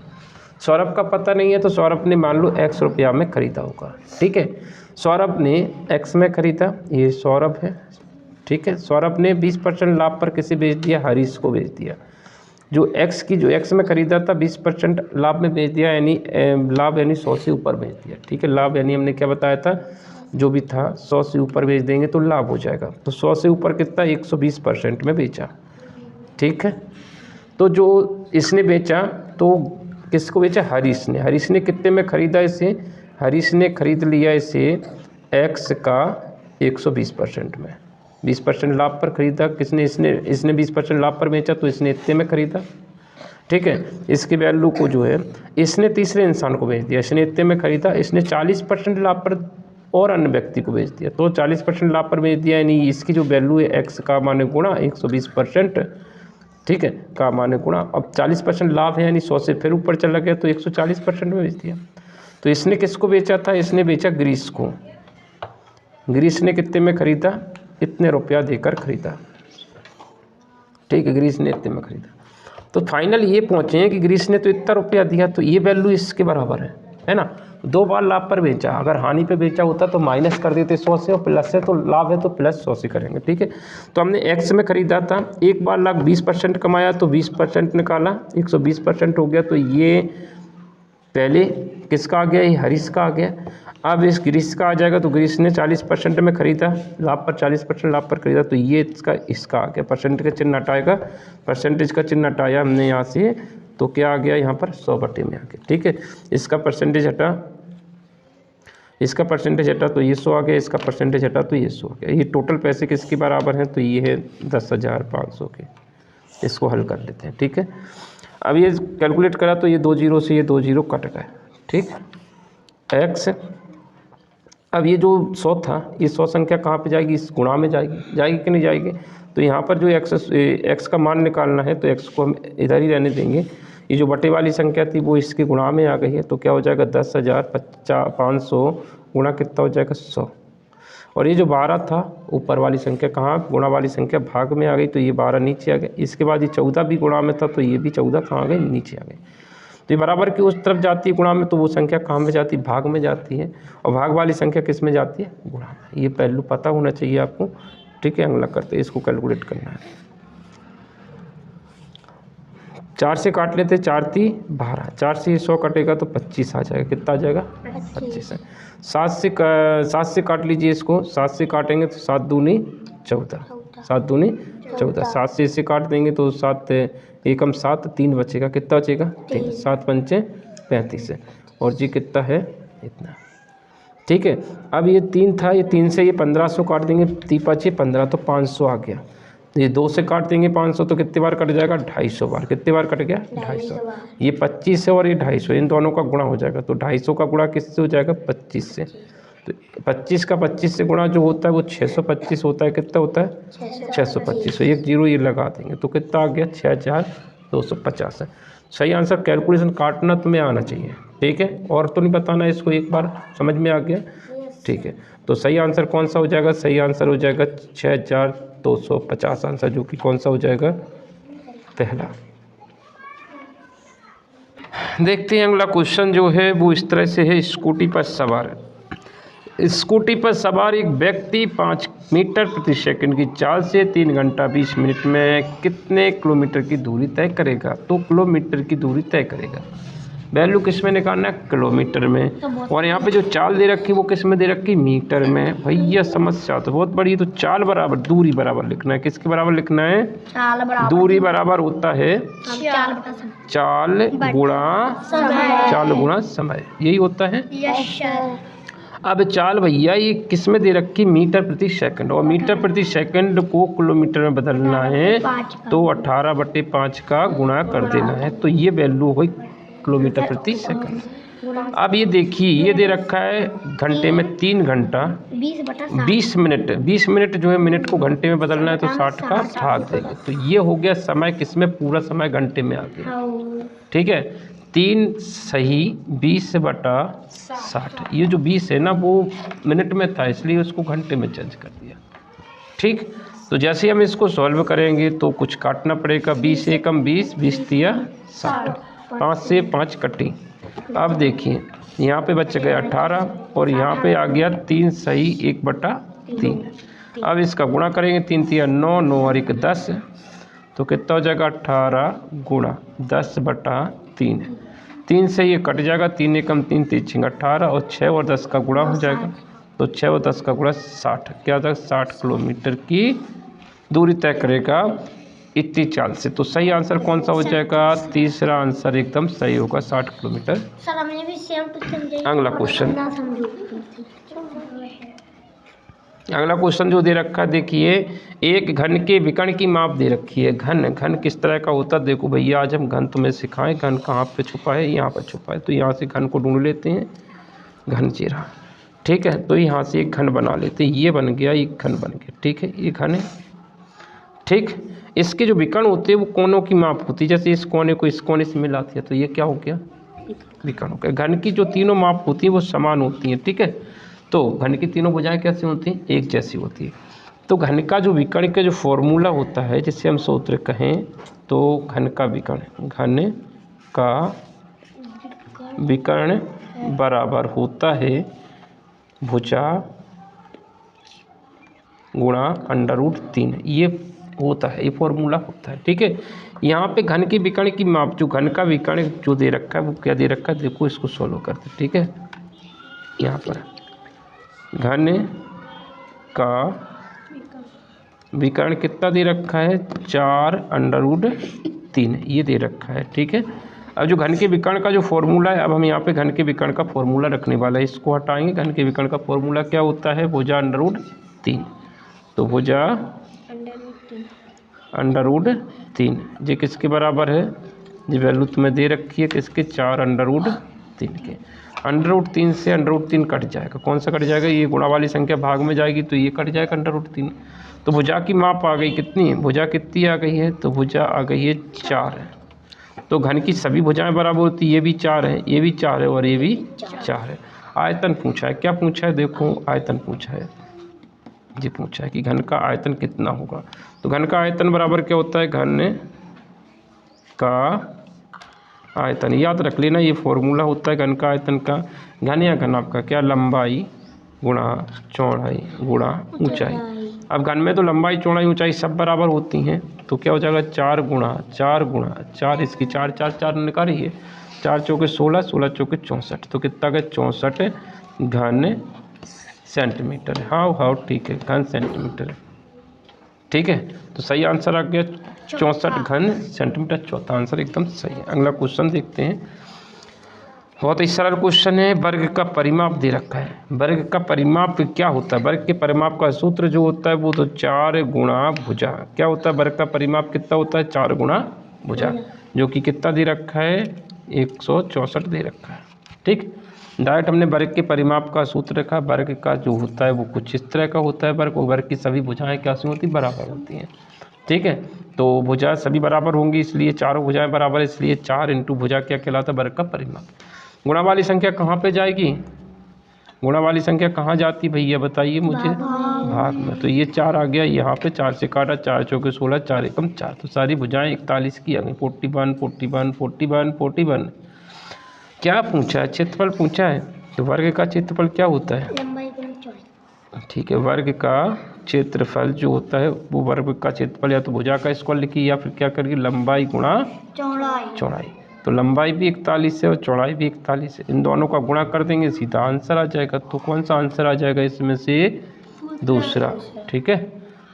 सौरभ का पता नहीं है तो सौरभ ने मान लो X रुपया में खरीदा होगा। ठीक है, सौरभ ने X में खरीदा, ये सौरभ है। ठीक है, सौरभ ने 20% लाभ पर किसे बेच दिया? हरीश को बेच दिया। जो X में खरीदा था 20% लाभ में बेच दिया, यानी लाभ यानी 100 से ऊपर बेच दिया। ठीक है, लाभ यानी हमने क्या बताया था, जो भी था 100 से ऊपर बेच देंगे तो लाभ हो जाएगा। तो 100 से ऊपर कितना? 120% में बेचा। ठीक है, तो जो इसने बेचा तो किसको बेचा? हरीश ने। हरीश ने कितने में खरीदा इसे? हरीश ने खरीद लिया इसे X का 120% में, 20% लाभ पर खरीदा। किसने? इसने 20% लाभ पर बेचा तो इसने इतने में खरीदा। ठीक है, इसकी वैल्यू को जो है इसने तीसरे इंसान को बेच दिया, इसने इतने में खरीदा। इसने 40% लाभ पर और अन्य व्यक्ति को बेच दिया, तो 40% लाभ पर बेच दिया, यानी इसकी जो वैल्यू है X का माने गुणा 120%। ठीक है, का माने गुणा। अब 40% लाभ है यानी 100 से फिर ऊपर चला गया तो 140% में बेच दिया। तो इसने किसको बेचा था? इसने बेचा गिरीश को। गिरीश ने कितने में खरीदा? इतने रुपया देकर खरीदा। ठीक है, गिरीश ने इतने में खरीदा। तो फाइनल ये पहुँचे हैं कि गिरीश ने तो इतना रुपया दिया, तो ये वैल्यू इसके बराबर है ना। 2 बार लाभ पर बेचा, अगर हानि पे बेचा होता तो माइनस कर देते 100 से, और प्लस है तो लाभ है तो प्लस 100 से करेंगे। ठीक है, तो हमने X में खरीदा था, एक बार लाख 20% कमाया तो 20% निकाला, 120% हो गया। तो ये पहले किसका आ गया? ये हरीश का आ गया। अब इस गिरीश का आ जाएगा, तो गिरीश ने 40% में खरीदा, लाभ पर 40% लाभ पर खरीदा, तो ये इसका आ गया। परसेंटेज का चिन्ह हटाएगा, परसेंटेज का चिन्ह हटाया हमने यहाँ से, तो क्या आ गया यहाँ पर? 100 में आ गया। ठीक है, इसका परसेंटेज हटा, इसका परसेंटेज हटा तो ये 100 आ गया, इसका परसेंटेज हटा तो ये 100 आ गया। ये टोटल पैसे किसके बराबर हैं? तो ये है 10,500 के। इसको हल कर लेते हैं। ठीक है, अब ये कैलकुलेट करा तो ये 2 जीरो से ये 2 जीरो कट गए। ठीक, X। अब ये जो 100 था, ये 100 संख्या कहाँ पे जाएगी? इस गुणा में जाएगी कि नहीं जाएगी? तो यहाँ पर जो X का मान निकालना है तो X को हम इधर ही रहने देंगे। ये जो बटे वाली संख्या थी वो इसके गुणा में आ गई है, तो क्या हो जाएगा? 10,500 गुणा कितना हो जाएगा? 100। और ये जो 12 था ऊपर वाली संख्या कहाँ? गुणा वाली संख्या भाग में आ गई, तो ये 12 नीचे आ गया। इसके बाद ये 14 भी गुणा में था, तो ये भी 14 कहाँ आ गई? नीचे आ गई। तो ये बराबर की उस तरफ जाती है गुणा में, तो वो संख्या कहाँ में जाती है? भाग में जाती है। और भाग वाली संख्या किस में जाती है? गुणा में। ये पहलू पता होना चाहिए आपको। ठीक है, अगला करते हैं, इसको कैलकुलेट करना है। 4 से काट लेते, 4 × 3 = 12, 4 से 100 कटेगा तो 25 आ जाएगा। कितना आ जाएगा? 25 है। 7 से काट लीजिए इसको, 7 से काटेंगे तो 7 दूनी 14, 7 दूनी 14। 7 से इसे काट देंगे तो 7 एकम 7, 3 बचेगा। कितना बचेगा? 3। 7 पंचे 35 है, और जी कितना है? इतना। ठीक है। अब ये 3 था, ये 3 से ये 1500 काट देंगे, 3 5 15 तो 500 आ गया। ये 2 से काट देंगे 500 तो कितने बार कट जाएगा? 250 बार। कितने बार कट गया? 250। ये 25 से और ये 250, इन दोनों का गुणा हो जाएगा। तो 250 का गुणा किससे हो जाएगा? 25 से। तो 25 का 25 से गुणा जो होता है वो 625 होता है। कितना होता है? 625। एक जीरो ये लगा देंगे तो कितना आ गया? 6250 है। सही आंसर। कैलकुलेशन काटना तुम्हें आना चाहिए, ठीक है, और तो नहीं बताना इसको। एक बार समझ में आ गया, ठीक है। तो सही आंसर कौन सा हो जाएगा? सही आंसर हो जाएगा 6250 आंसर, जो कि कौन सा हो जाएगा? पहला। देखते हैं अगला क्वेश्चन जो है वो इस तरह से है। स्कूटी पर सवार एक व्यक्ति 5 मीटर प्रति सेकंड की चाल से 3 घंटा 20 मिनट में कितने किलोमीटर की दूरी तय करेगा? तो किलोमीटर की दूरी तय करेगा। वैल्यू किस में निकालना है? किलोमीटर में। और यहाँ पे जो चाल दे रखी वो किस में दे रखी? मीटर में। भैया समस्या तो बहुत बड़ी है। तो चाल बराबर दूरी बराबर लिखना है। किसके बराबर लिखना है? दूरी बराबर होता है चाल गुणा समय, यही होता है। अब चाल भैया ये किस में दे रखी? मीटर प्रति सेकंड, और मीटर प्रति सेकंड को किलोमीटर में बदलना है तो 18/5 का गुणा कर देना है। तो ये वैल्यू हुई किलोमीटर प्रति सेकंड। अब ये देखिए, ये दे रखा है घंटे में 3 घंटा 20 मिनट। 20 मिनट जो है मिनट को घंटे में बदलना है तो 60 का भाग देंगे। तो ये हो गया समय किसमें? पूरा समय घंटे में आ गया, ठीक है। 3 सही 20/60। ये जो 20 है ना वो मिनट में था, इसलिए उसको घंटे में चेंज कर दिया, ठीक। तो जैसे हम इसको सॉल्व करेंगे तो कुछ काटना पड़ेगा। 20 एकम 20, 20 तिया 60, 5 से 5 कटी। अब देखिए यहाँ पे बच गए 18 और यहाँ पे आ गया 3 सही 1/3। अब इसका गुणा करेंगे, 3 तिया 9, 9 और 1 10, तो कितना हो जाएगा? 18 गुणा 10/3। 3 से ये कट जाएगा, 3 एकम 3 3 18 और 6 और 10 का गुणा हो जाएगा। तो 6 और 10 का गुणा 60, क्या हो जाएगा? 60 किलोमीटर की दूरी तय करेगा इतनी चाल से। तो सही आंसर कौन सा हो जाएगा? तीसरा आंसर एकदम सही होगा, 60 किलोमीटर। सर हमने भी सेम अगला क्वेश्चन, अगला क्वेश्चन जो दे रखा है देखिए, एक घन के विकर्ण की माप दे रखी है। घन किस तरह का होता है? देखो भैया आज हम घन तुम्हें सिखाएं। घन कहाँ पे छुपा है? यहाँ पर छुपा है। तो यहाँ से घन को ढूंढ लेते हैं, घन चेहरा, ठीक है। तो यहाँ से एक घन बना लेते हैं, ये बन गया, एक घन बन गया, ठीक है। ये घन है, ठीक। इसके जो विकर्ण होते हैं वो कोनों की माप होती है। जैसे इस कोने को इस कोने से मिलाती है तो ये क्या हो गया? विकर्ण हो गया। घन की जो तीनों माप होती है वो समान होती हैं, ठीक है। तो घन की तीनों भुजाएं कैसी होती हैं? एक जैसी होती है। तो घन का जो विकर्ण का जो फॉर्मूला होता है, जिसे हम सूत्र कहें, तो घन का विकर्ण बराबर होता है भुजा गुणा √3। ये होता है, ये फॉर्मूला होता है, ठीक है। यहाँ पे घन के विकर्ण की माप, जो घन का विकर्ण जो दे रखा है वो क्या दे रखा है? देखो इसको सोल्व करते, ठीक है। यहाँ पर घन का विकर्ण कितना दे रखा है? 4√3 ये दे रखा है, ठीक है। अब जो घन के विकर्ण का जो फॉर्मूला है, अब हम यहाँ पे घन के विकर्ण का फॉर्मूला रखने वाला है। इसको हटाएंगे। घन के विकर्ण का फॉर्मूला क्या होता है? भुजा √3। तो भुजा √3 ये किसके बराबर है? ये वैल्यू तुम्हें दे रखी है किसके? 4√3 के। √3 से √3 कट जाएगा। कौन सा कट जाएगा? ये गुणा वाली संख्या भाग में जाएगी तो ये कट जाएगा √3। तो भुजा की माप आ गई कितनी? भुजा कितनी आ गई है? तो भुजा आ गई है 4 है। तो घन की सभी भुजाएं बराबर होती है। ये भी 4 है, ये भी 4 है और ये भी 4 है। आयतन पूछा है, क्या पूछा है? देखो आयतन पूछा है, ये पूछा है कि घन का आयतन कितना होगा। तो घन का आयतन बराबर क्या होता है? घन का आयतन, याद रख लेना, ये फॉर्मूला होता है घन का आयतन का। घन या घन आपका क्या? लंबाई गुणा चौड़ाई गुणा ऊंचाई। अब घन में तो लंबाई चौड़ाई ऊंचाई सब बराबर होती हैं, तो क्या हो जाएगा? 4 गुणा 4 इसकी 4 4 4 निकालिए, 4 चौके 16, 16 चौके 64, तो कितना का? 64 घन सेंटीमीटर। हाँ ठीक है, घन सेंटीमीटर, ठीक है। तो सही आंसर आ गया 64 घन सेंटीमीटर। चौथा आंसर एकदम सही है। अगला क्वेश्चन देखते हैं। बहुत ही सरल क्वेश्चन है। वर्ग का परिमाप दे रखा है। वर्ग का परिमाप क्या होता है? वर्ग के परिमाप का सूत्र जो होता है वो तो 4 गुणा भुजा। क्या होता है वर्ग का परिमाप? कितना होता है? 4 गुणा भुजा, जो कि कितना दे रखा है? 164 दे रखा है। ठीक, डायरेक्ट हमने वर्ग के परिमाप का सूत्र रखा। वर्ग का जो होता है वो कुछ इस तरह का होता है। वर्ग की सभी भुजाएं कैसी होती? बराबर होती हैं। ठीक है, तो भुजा सभी बराबर होंगी, इसलिए चारों भुजाएं बराबर, इसलिए 4 इंटू भुजा क्या कहलाता है? वर्ग का परिमाप। गुणा वाली संख्या कहाँ पे जाएगी? गुणा वाली संख्या कहाँ जाती भैया बताइए मुझे? भाग में। तो ये 4 आ गया, यहाँ पे 4 से काटा, 4 चौके 16, 4 एकम 4, तो सारी भुजाएं 41 की आ गई। 41 41 41 41। क्या पूछा है? क्षेत्रफल पूछा है। तो वर्ग का क्षेत्रफल क्या होता है? ठीक है, वर्ग का क्षेत्रफल जो होता है वो वर्ग का क्षेत्रफल या तो भुजा का स्क्वायर लिखिए या फिर क्या करिए? लंबाई गुणा चौड़ाई। तो लंबाई भी 41 है और चौड़ाई भी 41 है। इन दोनों का गुणा कर देंगे, सीधा आंसर आ जाएगा। तो कौन सा आंसर आ जाएगा इसमें से? दूसरा। ठीक है,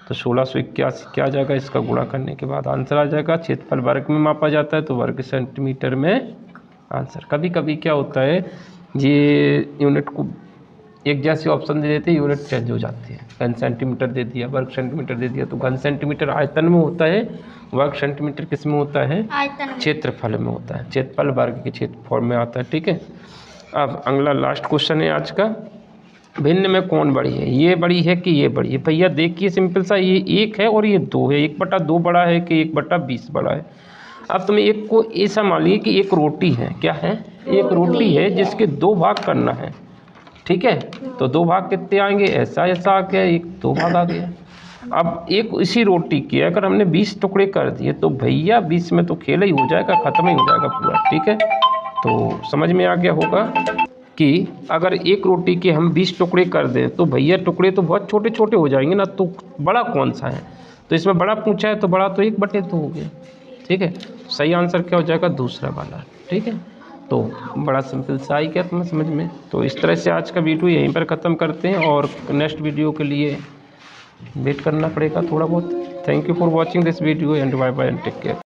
तो 1681 क्या आ जाएगा? इसका गुणा करने के बाद आंसर आ जाएगा। क्षेत्रफल वर्ग में मापा जाता है तो वर्ग सेंटीमीटर में आंसर। कभी कभी क्या होता है, ये यूनिट को एक जैसे ऑप्शन दे देते हैं, यूनिट चेंज हो जाती है। घन सेंटीमीटर दे दिया, वर्ग सेंटीमीटर दे दिया। तो घन सेंटीमीटर आयतन में होता है, वर्ग सेंटीमीटर किस में होता है? क्षेत्रफल में होता है। क्षेत्रफल वर्ग के क्षेत्रफल में आता है। ठीक है, अब अगला लास्ट क्वेश्चन है आज का। भिन्न में कौन बड़ी है? ये बड़ी है कि ये बड़ी है? भैया देखिए सिंपल सा, ये 1 है और ये 2 है। 1/2 बड़ा है कि 1/20 बड़ा है? अब तुम्हें एक को ऐसा मान लीजिए कि एक रोटी है। क्या है? एक रोटी है जिसके 2 भाग करना है। ठीक है, तो 2 भाग कितने आएंगे? ऐसा ऐसा आ गया, 2 भाग आ गया। अब एक इसी रोटी के अगर हमने 20 टुकड़े कर दिए तो भैया 20 में तो खेल ही हो जाएगा, ख़त्म ही हो जाएगा पूरा। ठीक है, तो समझ में आ गया होगा कि अगर एक रोटी के हम 20 टुकड़े कर दें तो भैया टुकड़े तो बहुत छोटे छोटे हो जाएंगे ना, तो बड़ा कौन सा है? तो इसमें बड़ा पूछा है तो बड़ा तो 1/2 हो गया। ठीक है, सही आंसर क्या हो जाएगा? दूसरा वाला। ठीक है, तो बड़ा सिंपल सा ही क्या तुम्हें समझ में। तो इस तरह से आज का वीडियो यहीं पर ख़त्म करते हैं और नेक्स्ट वीडियो के लिए वेट करना पड़ेगा थोड़ा बहुत। Thank you for watching this video and bye bye and take care.